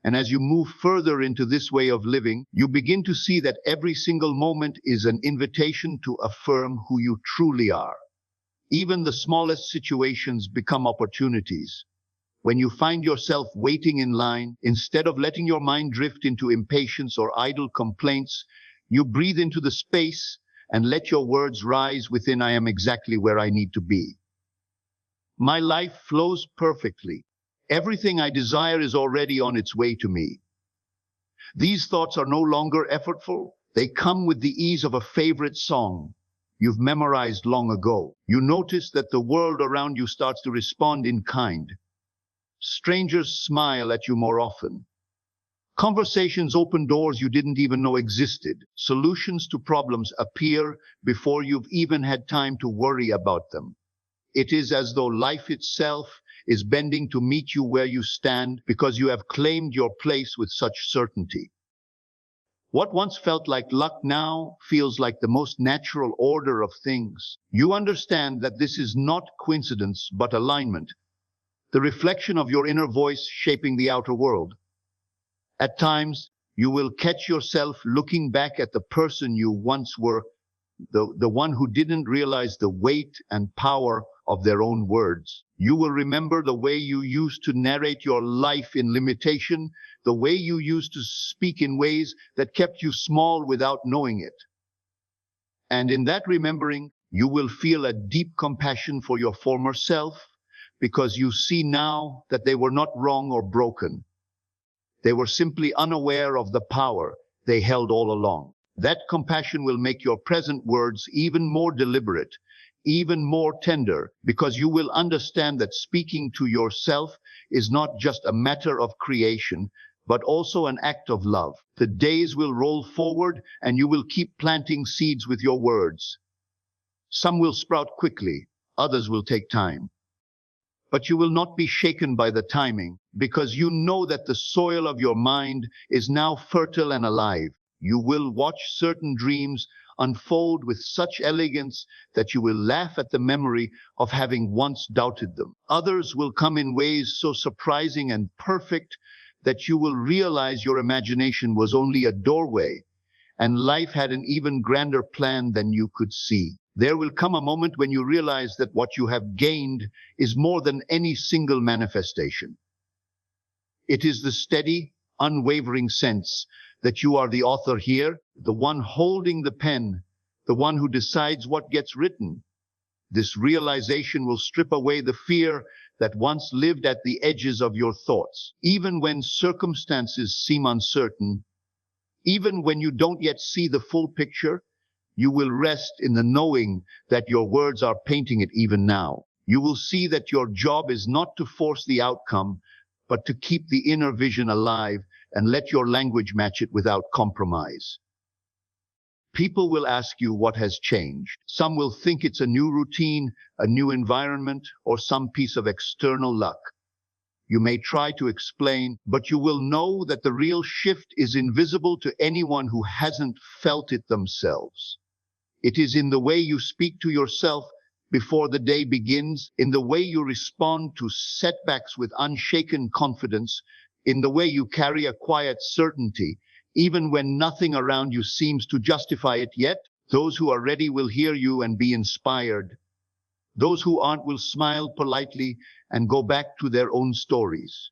And as you move further into this way of living, you begin to see that every single moment is an invitation to affirm who you truly are. Even the smallest situations become opportunities. When you find yourself waiting in line, instead of letting your mind drift into impatience or idle complaints, you breathe into the space and let your words rise within. I am exactly where I need to be. My life flows perfectly. Everything I desire is already on its way to me. These thoughts are no longer effortful. They come with the ease of a favorite song you've memorized long ago. You notice that the world around you starts to respond in kind. Strangers smile at you more often. Conversations open doors you didn't even know existed. Solutions to problems appear before you've even had time to worry about them. It is as though life itself is bending to meet you where you stand, because you have claimed your place with such certainty. What once felt like luck now feels like the most natural order of things. You understand that this is not coincidence but alignment, the reflection of your inner voice shaping the outer world. At times, you will catch yourself looking back at the person you once were, the one who didn't realize the weight and power of their own words. You will remember the way you used to narrate your life in limitation, the way you used to speak in ways that kept you small without knowing it. And in that remembering, you will feel a deep compassion for your former self, because you see now that they were not wrong or broken. They were simply unaware of the power they held all along. That compassion will make your present words even more deliberate, even more tender, because you will understand that speaking to yourself is not just a matter of creation, but also an act of love. The days will roll forward, and you will keep planting seeds with your words. Some will sprout quickly, others will take time. But you will not be shaken by the timing, because you know that the soil of your mind is now fertile and alive. You will watch certain dreams unfold with such elegance that you will laugh at the memory of having once doubted them. Others will come in ways so surprising and perfect that you will realize your imagination was only a doorway, and life had an even grander plan than you could see. There will come a moment when you realize that what you have gained is more than any single manifestation. It is the steady, unwavering sense that you are the author here, the one holding the pen, the one who decides what gets written. This realization will strip away the fear that once lived at the edges of your thoughts. Even when circumstances seem uncertain, even when you don't yet see the full picture, you will rest in the knowing that your words are painting it even now. You will see that your job is not to force the outcome, but to keep the inner vision alive and let your language match it without compromise. People will ask you what has changed. Some will think it's a new routine, a new environment, or some piece of external luck. You may try to explain, but you will know that the real shift is invisible to anyone who hasn't felt it themselves. It is in the way you speak to yourself before the day begins, in the way you respond to setbacks with unshaken confidence, in the way you carry a quiet certainty, even when nothing around you seems to justify it yet. Those who are ready will hear you and be inspired. Those who aren't will smile politely and go back to their own stories.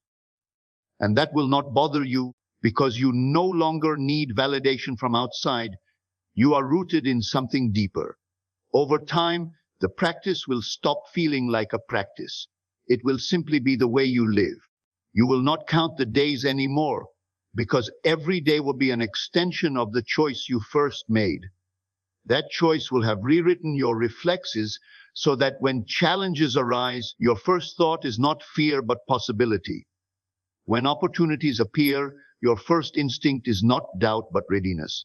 And that will not bother you, because you no longer need validation from outside. You are rooted in something deeper. Over time, the practice will stop feeling like a practice. It will simply be the way you live. You will not count the days anymore, because every day will be an extension of the choice you first made. That choice will have rewritten your reflexes so that when challenges arise, your first thought is not fear but possibility. When opportunities appear, your first instinct is not doubt but readiness.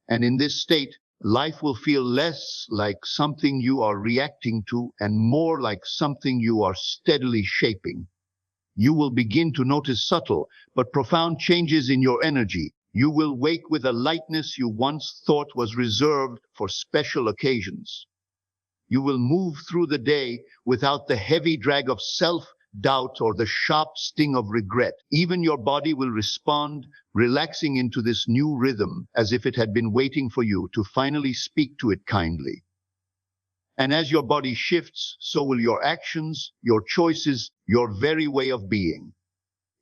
And in this state, life will feel less like something you are reacting to and more like something you are steadily shaping. You will begin to notice subtle but profound changes in your energy. You will wake with a lightness you once thought was reserved for special occasions. You will move through the day without the heavy drag of self-doubt or the sharp sting of regret. Even your body will respond, relaxing into this new rhythm, as if it had been waiting for you to finally speak to it kindly. And as your body shifts, so will your actions, your choices, your very way of being.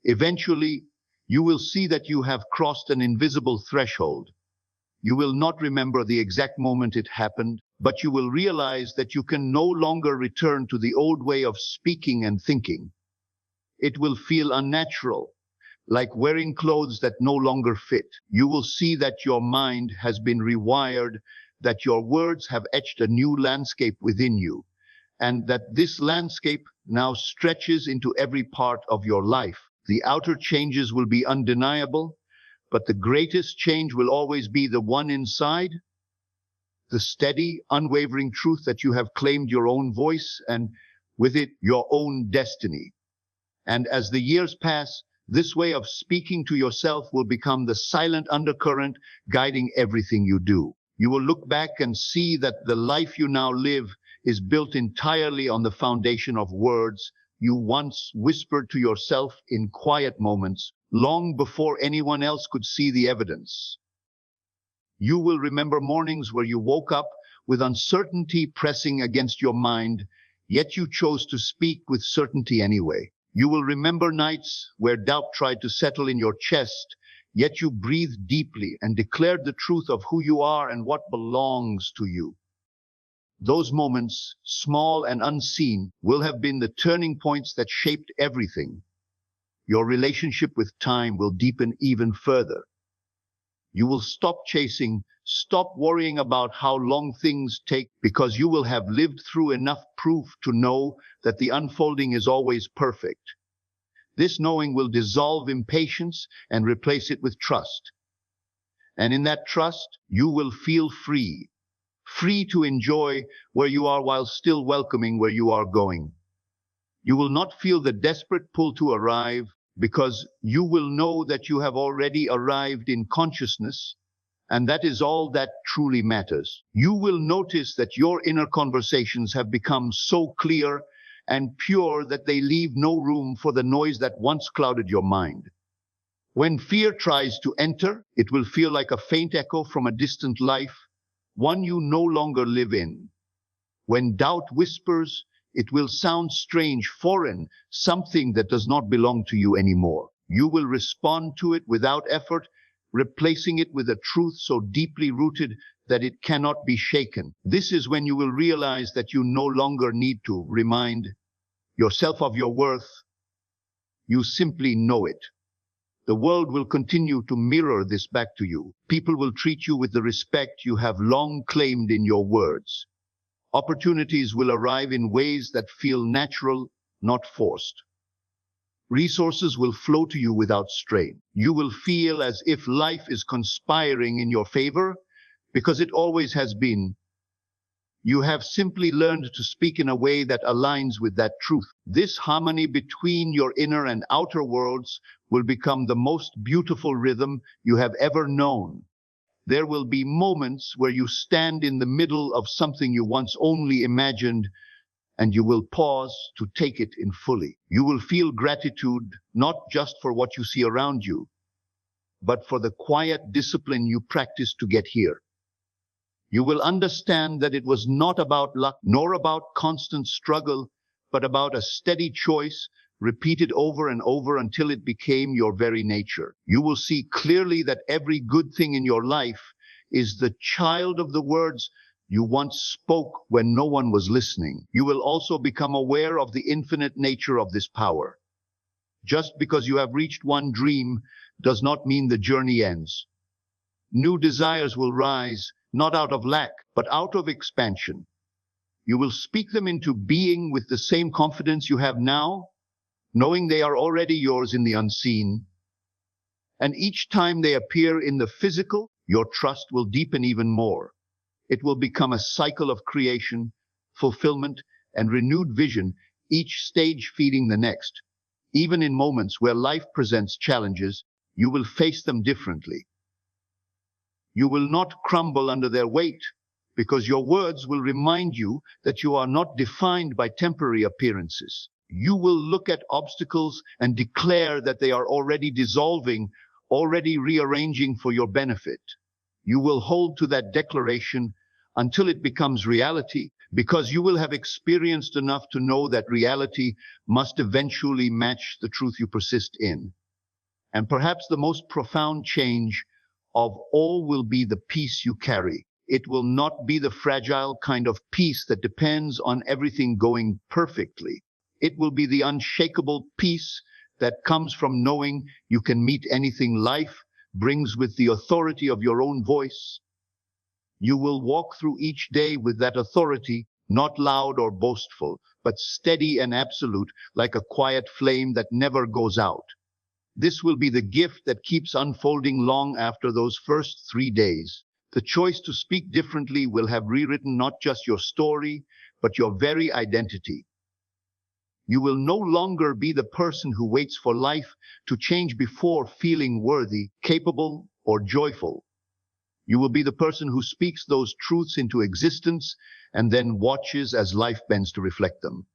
Eventually, you will see that you have crossed an invisible threshold. You will not remember the exact moment it happened, but you will realize that you can no longer return to the old way of speaking and thinking. It will feel unnatural, like wearing clothes that no longer fit. You will see that your mind has been rewired, that your words have etched a new landscape within you, and that this landscape now stretches into every part of your life. The outer changes will be undeniable, but the greatest change will always be the one inside, the steady, unwavering truth that you have claimed your own voice and, with it, your own destiny. And as the years pass, this way of speaking to yourself will become the silent undercurrent guiding everything you do. You will look back and see that the life you now live is built entirely on the foundation of words you once whispered to yourself in quiet moments, long before anyone else could see the evidence. You will remember mornings where you woke up with uncertainty pressing against your mind, Yet you chose to speak with certainty anyway. You will remember nights where doubt tried to settle in your chest, yet you breathed deeply and declared the truth of who you are and what belongs to you. Those moments, small and unseen, will have been the turning points that shaped everything. Your relationship with time will deepen even further. You will stop chasing, stop worrying about how long things take, because you will have lived through enough proof to know that the unfolding is always perfect. This knowing will dissolve impatience and replace it with trust. And in that trust, you will feel free, free to enjoy where you are while still welcoming where you are going. You will not feel the desperate pull to arrive, because you will know that you have already arrived in consciousness, and that is all that truly matters. You will notice that your inner conversations have become so clear and pure that they leave no room for the noise that once clouded your mind. When fear tries to enter, it will feel like a faint echo from a distant life, one you no longer live in. When doubt whispers, it will sound strange, foreign, something that does not belong to you anymore. You will respond to it without effort, replacing it with a truth so deeply rooted that it cannot be shaken. This is when you will realize that you no longer need to remind yourself of your worth. You simply know it. The world will continue to mirror this back to you. People will treat you with the respect you have long claimed in your words. Opportunities will arrive in ways that feel natural, not forced. Resources will flow to you without strain. You will feel as if life is conspiring in your favor, because it always has been. You have simply learned to speak in a way that aligns with that truth. This harmony between your inner and outer worlds will become the most beautiful rhythm you have ever known. There will be moments where you stand in the middle of something you once only imagined, and you will pause to take it in fully. You will feel gratitude, not just for what you see around you, but for the quiet discipline you practiced to get here. You will understand that it was not about luck, nor about constant struggle, but about a steady choice, repeated over and over until it became your very nature. You will see clearly that every good thing in your life is the child of the words you once spoke when no one was listening. You will also become aware of the infinite nature of this power. Just because you have reached one dream does not mean the journey ends. New desires will rise, not out of lack, but out of expansion. You will speak them into being with the same confidence you have now, knowing they are already yours in the unseen. And each time they appear in the physical, your trust will deepen even more. It will become a cycle of creation, fulfillment, and renewed vision, each stage feeding the next. Even in moments where life presents challenges, you will face them differently. You will not crumble under their weight, because your words will remind you that you are not defined by temporary appearances. You will look at obstacles and declare that they are already dissolving, already rearranging for your benefit. You will hold to that declaration until it becomes reality, because you will have experienced enough to know that reality must eventually match the truth you persist in. And perhaps the most profound change of all will be the peace you carry. It will not be the fragile kind of peace that depends on everything going perfectly. It will be the unshakable peace that comes from knowing you can meet anything life brings with the authority of your own voice. You will walk through each day with that authority, not loud or boastful, but steady and absolute, like a quiet flame that never goes out. This will be the gift that keeps unfolding long after those first 3 days. The choice to speak differently will have rewritten not just your story, but your very identity. You will no longer be the person who waits for life to change before feeling worthy, capable, or joyful. You will be the person who speaks those truths into existence and then watches as life bends to reflect them.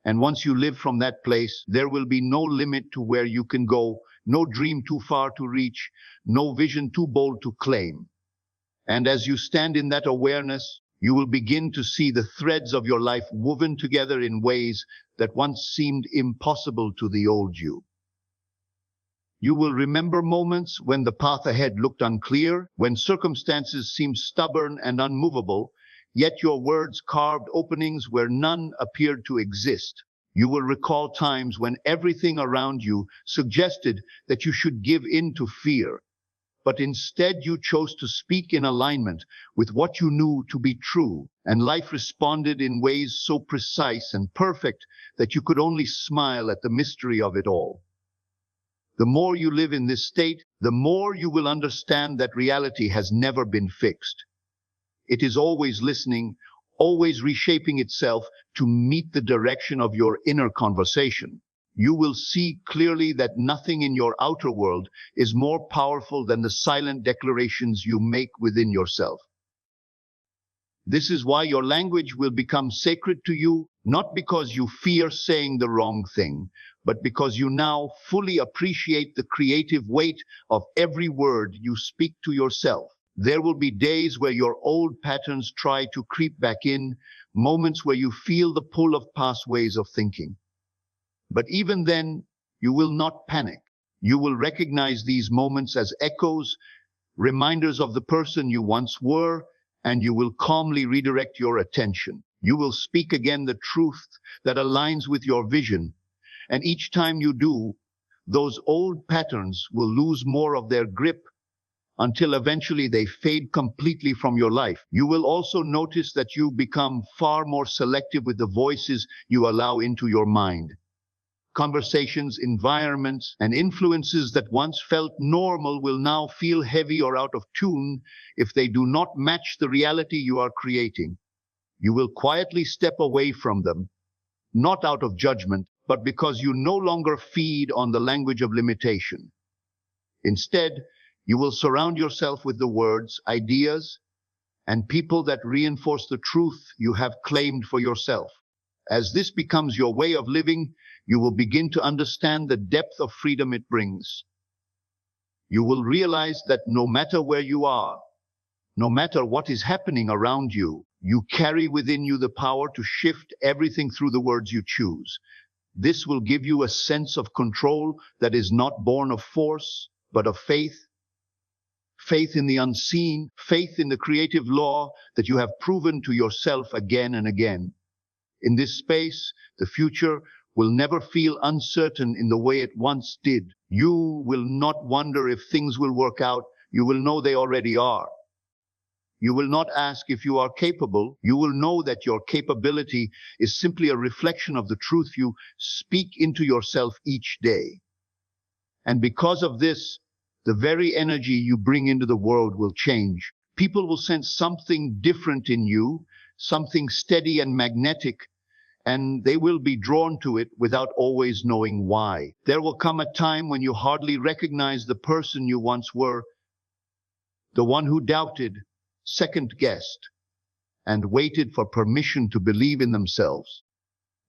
And once you live from that place, there will be no limit to where you can go, no dream too far to reach, no vision too bold to claim. And as you stand in that awareness, You will begin to see the threads of your life woven together in ways that once seemed impossible to the old you. You will remember moments when the path ahead looked unclear, when circumstances seemed stubborn and unmovable, yet your words carved openings where none appeared to exist. You will recall times when everything around you suggested that you should give in to fear, but instead you chose to speak in alignment with what you knew to be true, and life responded in ways so precise and perfect that you could only smile at the mystery of it all. The more you live in this state, the more you will understand that reality has never been fixed. It is always listening, always reshaping itself to meet the direction of your inner conversation. You will see clearly that nothing in your outer world is more powerful than the silent declarations you make within yourself. This is why your language will become sacred to you, not because you fear saying the wrong thing, but because you now fully appreciate the creative weight of every word you speak to yourself. There will be days where your old patterns try to creep back in, moments where you feel the pull of past ways of thinking. But even then, you will not panic. You will recognize these moments as echoes, reminders of the person you once were, and you will calmly redirect your attention. You will speak again the truth that aligns with your vision, and each time you do, those old patterns will lose more of their grip until eventually they fade completely from your life. You will also notice that you become far more selective with the voices you allow into your mind. Conversations, environments, and influences that once felt normal will now feel heavy or out of tune if they do not match the reality you are creating. You will quietly step away from them, not out of judgment, but because you no longer feed on the language of limitation. Instead, you will surround yourself with the words, ideas, and people that reinforce the truth you have claimed for yourself. As this becomes your way of living, you will begin to understand the depth of freedom it brings. You will realize that no matter where you are, no matter what is happening around you, you carry within you the power to shift everything through the words you choose. This will give you a sense of control that is not born of force, but of faith. Faith in the unseen, faith in the creative law that you have proven to yourself again and again. In this space, the future will never feel uncertain in the way it once did. You will not wonder if things will work out. You will know they already are. You will not ask if you are capable. You will know that your capability is simply a reflection of the truth you speak into yourself each day. And because of this, the very energy you bring into the world will change. People will sense something different in you, something steady and magnetic, and they will be drawn to it without always knowing why. There will come a time when you hardly recognize the person you once were, the one who doubted, second-guessed, and waited for permission to believe in themselves.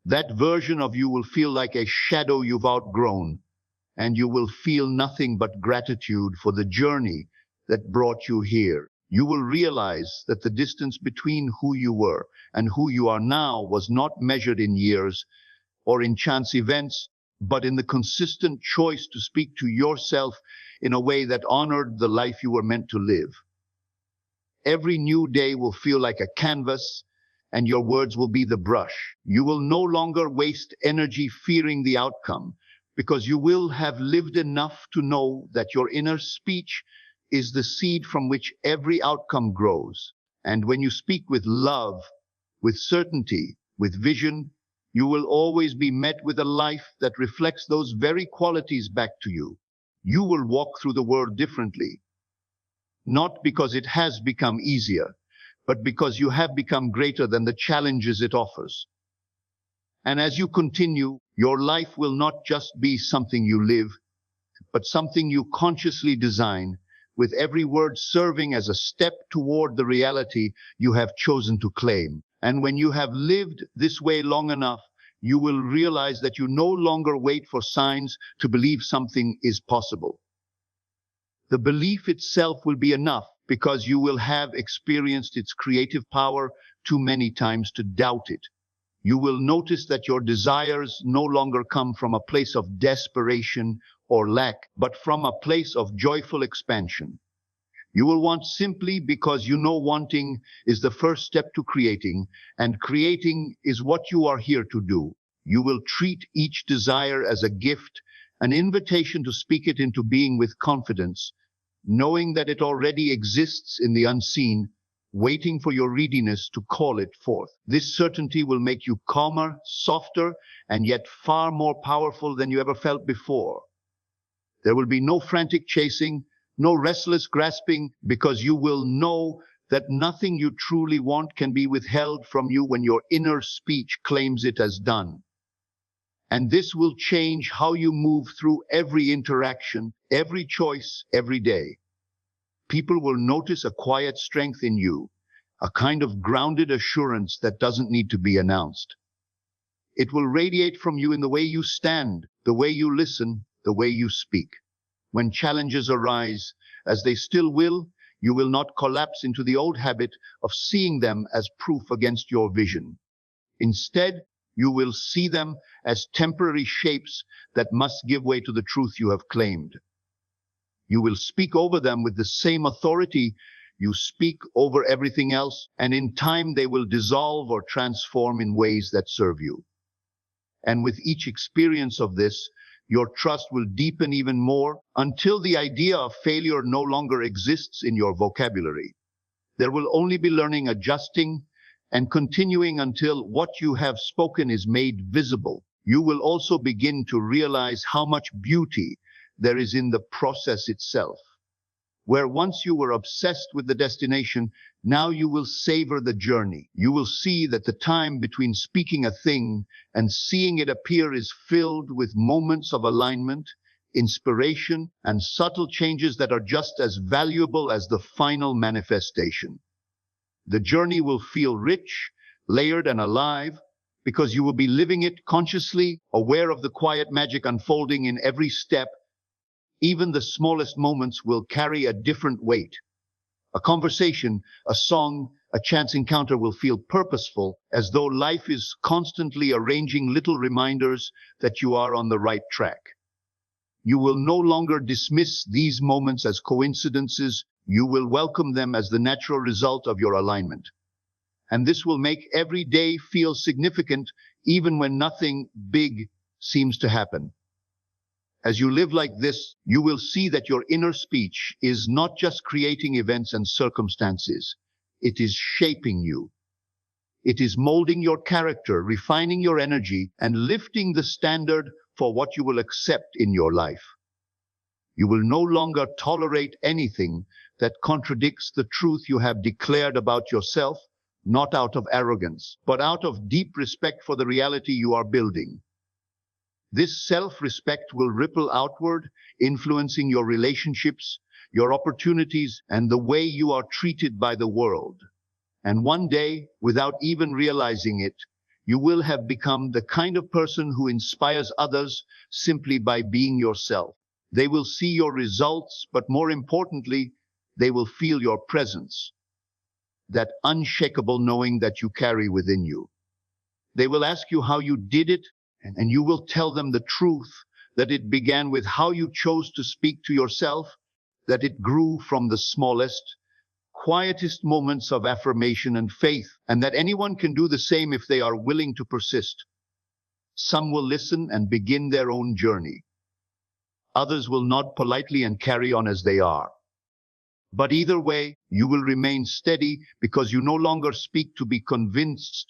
That version of you will feel like a shadow you've outgrown, and you will feel nothing but gratitude for the journey that brought you here. You will realize that the distance between who you were and who you are now was not measured in years or in chance events, but in the consistent choice to speak to yourself in a way that honored the life you were meant to live. Every new day will feel like a canvas, and your words will be the brush. You will no longer waste energy fearing the outcome, because you will have lived enough to know that your inner speech is the seed from which every outcome grows. And when you speak with love, with certainty, with vision, you will always be met with a life that reflects those very qualities back to you. You will walk through the world differently, not because it has become easier, but because you have become greater than the challenges it offers. And as you continue, your life will not just be something you live, but something you consciously design, with every word serving as a step toward the reality you have chosen to claim. And when you have lived this way long enough, you will realize that you no longer wait for signs to believe something is possible. The belief itself will be enough, because you will have experienced its creative power too many times to doubt it. You will notice that your desires no longer come from a place of desperation or lack, but from a place of joyful expansion. You will want simply because you know wanting is the first step to creating, and creating is what you are here to do. You will treat each desire as a gift, an invitation to speak it into being with confidence, knowing that it already exists in the unseen, waiting for your readiness to call it forth. This certainty will make you calmer, softer, and yet far more powerful than you ever felt before. There will be no frantic chasing, no restless grasping, because you will know that nothing you truly want can be withheld from you when your inner speech claims it as done. And this will change how you move through every interaction, every choice, every day. People will notice a quiet strength in you, a kind of grounded assurance that doesn't need to be announced. It will radiate from you in the way you stand, the way you listen, the way you speak. When challenges arise, as they still will, you will not collapse into the old habit of seeing them as proof against your vision. Instead, you will see them as temporary shapes that must give way to the truth you have claimed. You will speak over them with the same authority you speak over everything else, and in time they will dissolve or transform in ways that serve you. And with each experience of this, your trust will deepen even more until the idea of failure no longer exists in your vocabulary. There will only be learning, adjusting, and continuing until what you have spoken is made visible. You will also begin to realize how much beauty there is in the process itself. Where once you were obsessed with the destination, now you will savor the journey. You will see that the time between speaking a thing and seeing it appear is filled with moments of alignment, inspiration, and subtle changes that are just as valuable as the final manifestation. The journey will feel rich, layered, and alive because you will be living it consciously, aware of the quiet magic unfolding in every step. Even the smallest moments will carry a different weight. A conversation, a song, a chance encounter will feel purposeful, as though life is constantly arranging little reminders that you are on the right track. You will no longer dismiss these moments as coincidences. You will welcome them as the natural result of your alignment. And this will make every day feel significant, even when nothing big seems to happen. As you live like this, you will see that your inner speech is not just creating events and circumstances. It is shaping you. It is molding your character, refining your energy, and lifting the standard for what you will accept in your life. You will no longer tolerate anything that contradicts the truth you have declared about yourself, not out of arrogance, but out of deep respect for the reality you are building. This self-respect will ripple outward, influencing your relationships, your opportunities, and the way you are treated by the world. And one day, without even realizing it, you will have become the kind of person who inspires others simply by being yourself. They will see your results, but more importantly, they will feel your presence, that unshakable knowing that you carry within you. They will ask you how you did it, and you will tell them the truth, that it began with how you chose to speak to yourself, that it grew from the smallest, quietest moments of affirmation and faith, and that anyone can do the same if they are willing to persist. Some will listen and begin their own journey. Others will nod politely and carry on as they are. But either way, you will remain steady because you no longer speak to be convinced.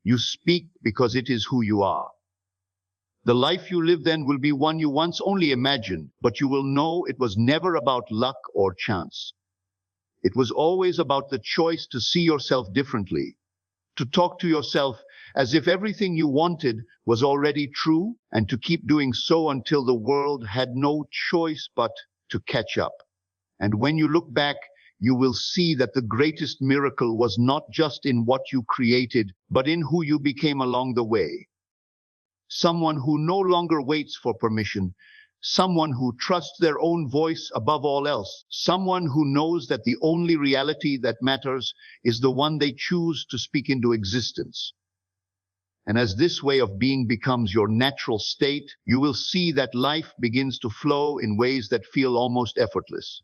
You speak because it is who you are. The life you live then will be one you once only imagined, but you will know it was never about luck or chance. It was always about the choice to see yourself differently, to talk to yourself as if everything you wanted was already true, and to keep doing so until the world had no choice but to catch up. And when you look back, you will see that the greatest miracle was not just in what you created, but in who you became along the way. Someone who no longer waits for permission, someone who trusts their own voice above all else, someone who knows that the only reality that matters is the one they choose to speak into existence. And as this way of being becomes your natural state, you will see that life begins to flow in ways that feel almost effortless.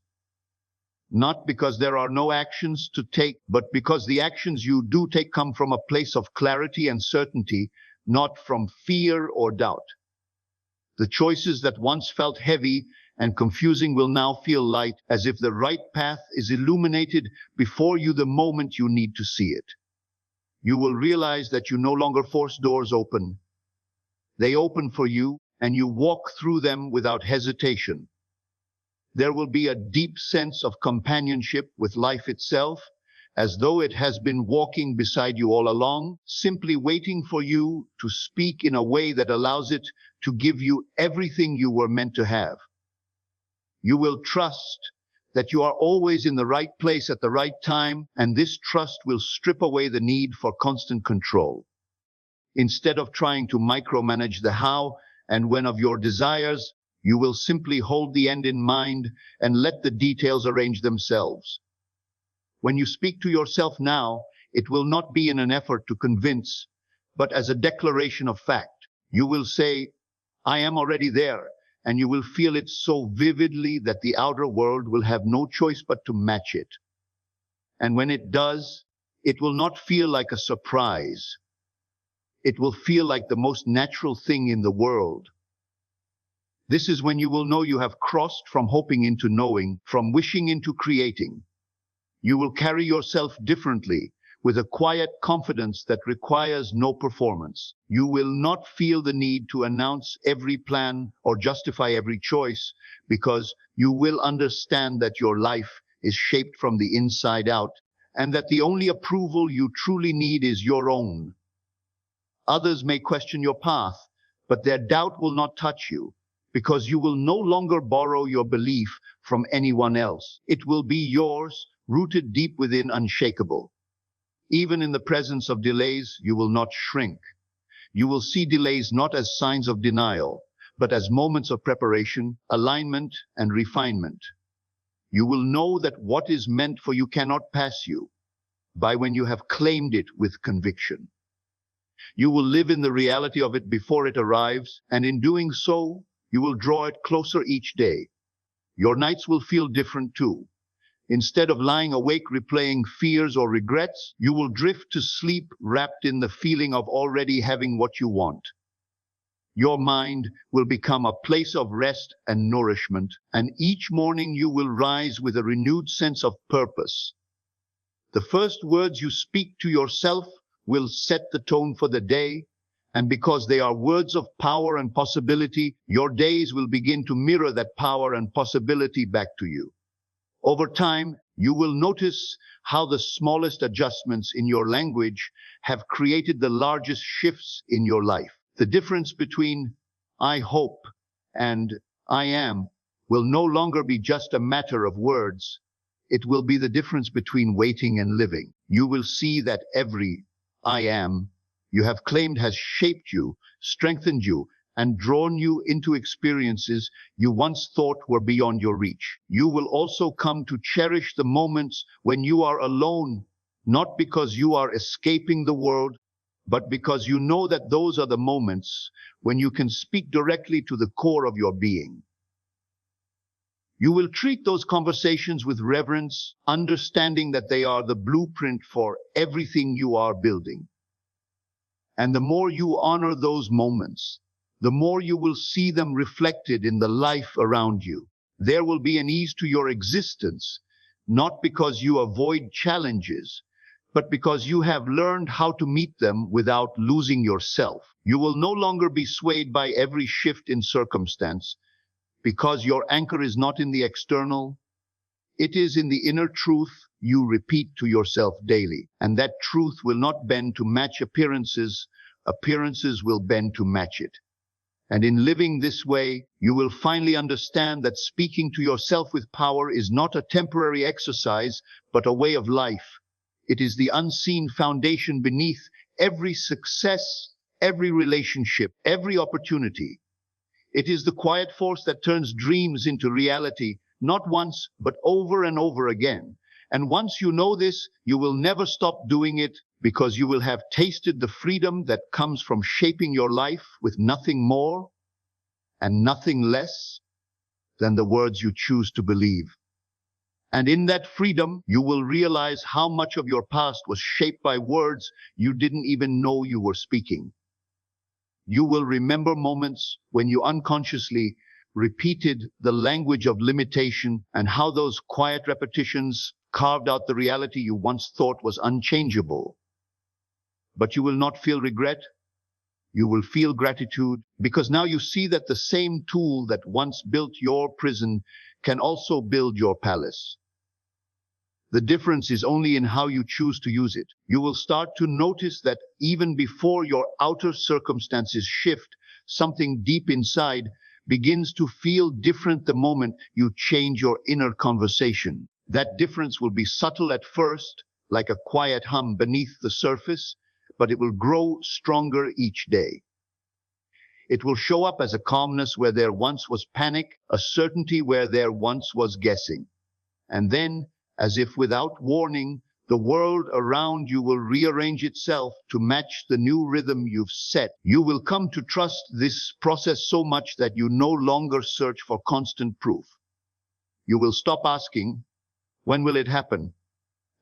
Not because there are no actions to take, but because the actions you do take come from a place of clarity and certainty, not from fear or doubt. The choices that once felt heavy and confusing will now feel light, as if the right path is illuminated before you the moment you need to see it. You will realize that you no longer force doors open. They open for you, and you walk through them without hesitation. There will be a deep sense of companionship with life itself, as though it has been walking beside you all along, simply waiting for you to speak in a way that allows it to give you everything you were meant to have. You will trust that you are always in the right place at the right time, and this trust will strip away the need for constant control. Instead of trying to micromanage the how and when of your desires, you will simply hold the end in mind and let the details arrange themselves. When you speak to yourself now, it will not be in an effort to convince, but as a declaration of fact. You will say, I am already there, and you will feel it so vividly that the outer world will have no choice but to match it. And when it does, it will not feel like a surprise. It will feel like the most natural thing in the world. This is when you will know you have crossed from hoping into knowing, from wishing into creating. You will carry yourself differently, with a quiet confidence that requires no performance. You will not feel the need to announce every plan or justify every choice, because you will understand that your life is shaped from the inside out, and that the only approval you truly need is your own. Others may question your path, but their doubt will not touch you, because you will no longer borrow your belief from anyone else. It will be yours, rooted deep within, unshakable. Even in the presence of delays, you will not shrink. You will see delays not as signs of denial, but as moments of preparation, alignment, and refinement. You will know that what is meant for you cannot pass you by when you have claimed it with conviction. You will live in the reality of it before it arrives, and in doing so, you will draw it closer each day. Your nights will feel different too. Instead of lying awake replaying fears or regrets, you will drift to sleep wrapped in the feeling of already having what you want. Your mind will become a place of rest and nourishment, and each morning you will rise with a renewed sense of purpose. The first words you speak to yourself will set the tone for the day, and because they are words of power and possibility, your days will begin to mirror that power and possibility back to you. Over time, you will notice how the smallest adjustments in your language have created the largest shifts in your life. The difference between I hope and I am will no longer be just a matter of words. It will be the difference between waiting and living. You will see that every I am you have claimed has shaped you, strengthened you, and drawn you into experiences you once thought were beyond your reach. You will also come to cherish the moments when you are alone, not because you are escaping the world, but because you know that those are the moments when you can speak directly to the core of your being. You will treat those conversations with reverence, understanding that they are the blueprint for everything you are building. And the more you honor those moments, the more you will see them reflected in the life around you. There will be an ease to your existence, not because you avoid challenges, but because you have learned how to meet them without losing yourself. You will no longer be swayed by every shift in circumstance, because your anchor is not in the external, it is in the inner truth you repeat to yourself daily. And that truth will not bend to match appearances, appearances will bend to match it. And in living this way, you will finally understand that speaking to yourself with power is not a temporary exercise, but a way of life. It is the unseen foundation beneath every success, every relationship, every opportunity. It is the quiet force that turns dreams into reality, not once, but over and over again. And once you know this, you will never stop doing it because you will have tasted the freedom that comes from shaping your life with nothing more and nothing less than the words you choose to believe. And in that freedom, you will realize how much of your past was shaped by words you didn't even know you were speaking. You will remember moments when you unconsciously repeated the language of limitation and how those quiet repetitions carved out the reality you once thought was unchangeable. But you will not feel regret. You will feel gratitude because now you see that the same tool that once built your prison can also build your palace. The difference is only in how you choose to use it. You will start to notice that even before your outer circumstances shift, something deep inside begins to feel different the moment you change your inner conversation. That difference will be subtle at first, like a quiet hum beneath the surface, but it will grow stronger each day. It will show up as a calmness where there once was panic, a certainty where there once was guessing. And then, as if without warning, the world around you will rearrange itself to match the new rhythm you've set. You will come to trust this process so much that you no longer search for constant proof. You will stop asking, "When will it happen?"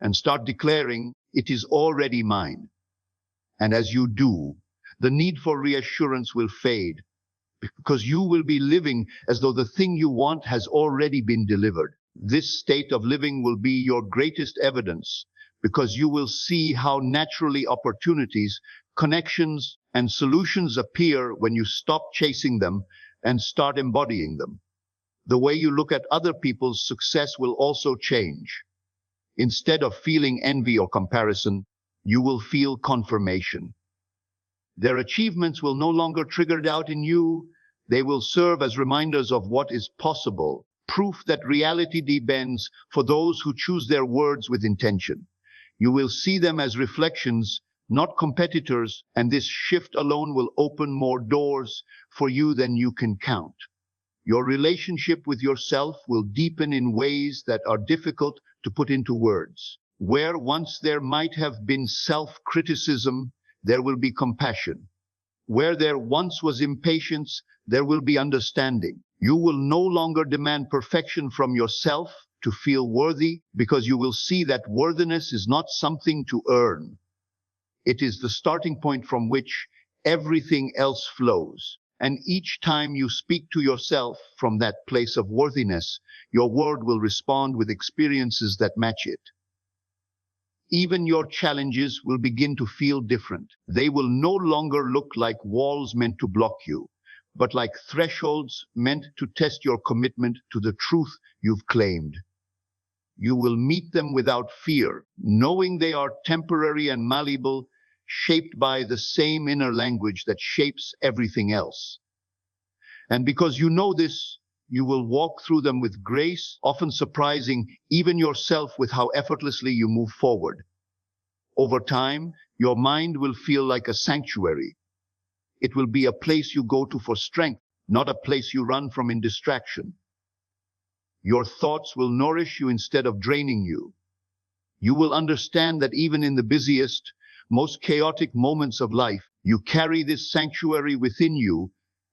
and start declaring, "It is already mine." And as you do, the need for reassurance will fade because you will be living as though the thing you want has already been delivered. This state of living will be your greatest evidence because you will see how naturally opportunities, connections, and solutions appear when you stop chasing them and start embodying them. The way you look at other people's success will also change. Instead of feeling envy or comparison, you will feel confirmation. Their achievements will no longer trigger doubt in you. They will serve as reminders of what is possible, proof that reality bends for those who choose their words with intention. You will see them as reflections, not competitors, and this shift alone will open more doors for you than you can count. Your relationship with yourself will deepen in ways that are difficult to put into words. Where once there might have been self-criticism, there will be compassion. Where there once was impatience, there will be understanding. You will no longer demand perfection from yourself to feel worthy because you will see that worthiness is not something to earn. It is the starting point from which everything else flows. And each time you speak to yourself from that place of worthiness, your world will respond with experiences that match it. Even your challenges will begin to feel different. They will no longer look like walls meant to block you, but like thresholds meant to test your commitment to the truth you've claimed. You will meet them without fear, knowing they are temporary and malleable, shaped by the same inner language that shapes everything else. And because you know this, you will walk through them with grace, often surprising even yourself with how effortlessly you move forward. Over time, your mind will feel like a sanctuary. It will be a place you go to for strength, not a place you run from in distraction. Your thoughts will nourish you instead of draining you. You will understand that even in the busiest, most chaotic moments of life, you carry this sanctuary within you,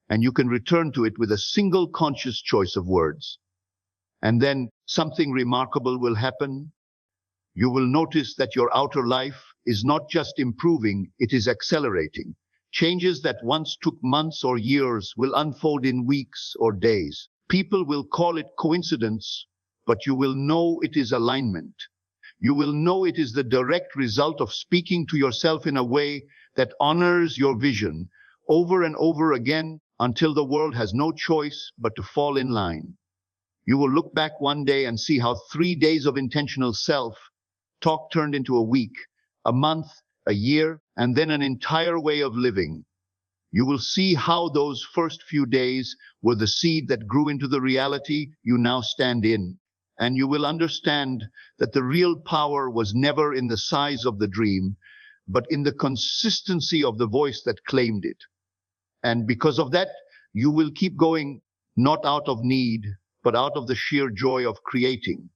and you can return to it with a single conscious choice of words. And then something remarkable will happen. You will notice that your outer life is not just improving, it is accelerating. Changes that once took months or years will unfold in weeks or days. People will call it coincidence, but you will know it is alignment. You will know it is the direct result of speaking to yourself in a way that honors your vision over and over again until the world has no choice but to fall in line. You will look back one day and see how 3 days of intentional self-talk turned into a week, a month, a year, and then an entire way of living. You will see how those first few days were the seed that grew into the reality you now stand in. And you will understand that the real power was never in the size of the dream, but in the consistency of the voice that claimed it. And because of that, You will keep going, not out of need, but out of the sheer joy of creating.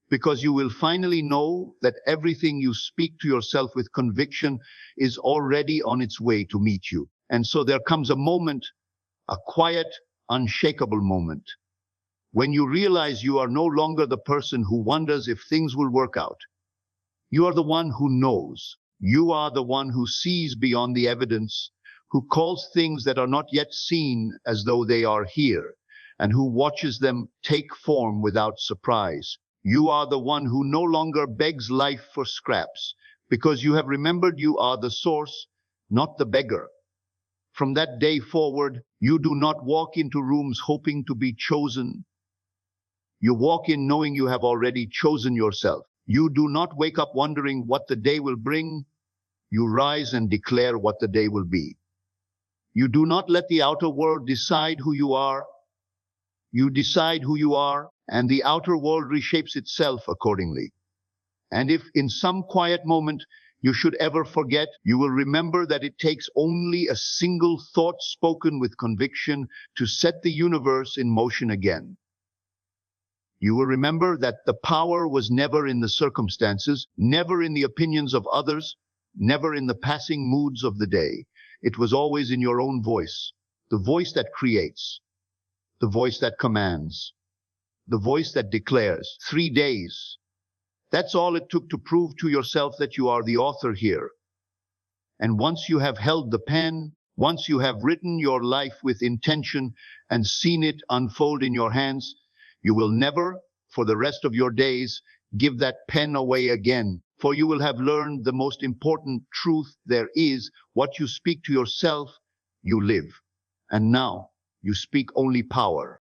Because you will finally know that everything you speak to yourself with conviction is already on its way to meet you. And so there comes a moment, a quiet, unshakable moment, when you realize you are no longer the person who wonders if things will work out. You are the one who knows. You are the one who sees beyond the evidence, who calls things that are not yet seen as though they are here, and who watches them take form without surprise. You are the one who no longer begs life for scraps, because you have remembered you are the source, not the beggar. From that day forward, you do not walk into rooms hoping to be chosen. You walk in knowing you have already chosen yourself. You do not wake up wondering what the day will bring. You rise and declare what the day will be. You do not let the outer world decide who you are. You decide who you are, and the outer world reshapes itself accordingly. And if in some quiet moment you should ever forget, you will remember that it takes only a single thought spoken with conviction to set the universe in motion again. You will remember that the power was never in the circumstances, never in the opinions of others, never in the passing moods of the day. It was always in your own voice, the voice that creates, the voice that commands, the voice that declares. 3 days. That's all it took to prove to yourself that you are the author here. And once you have held the pen, once you have written your life with intention and seen it unfold in your hands, you will never, for the rest of your days, give that pen away again, for you will have learned the most important truth there is. What you speak to yourself, you live. And now, you speak only power.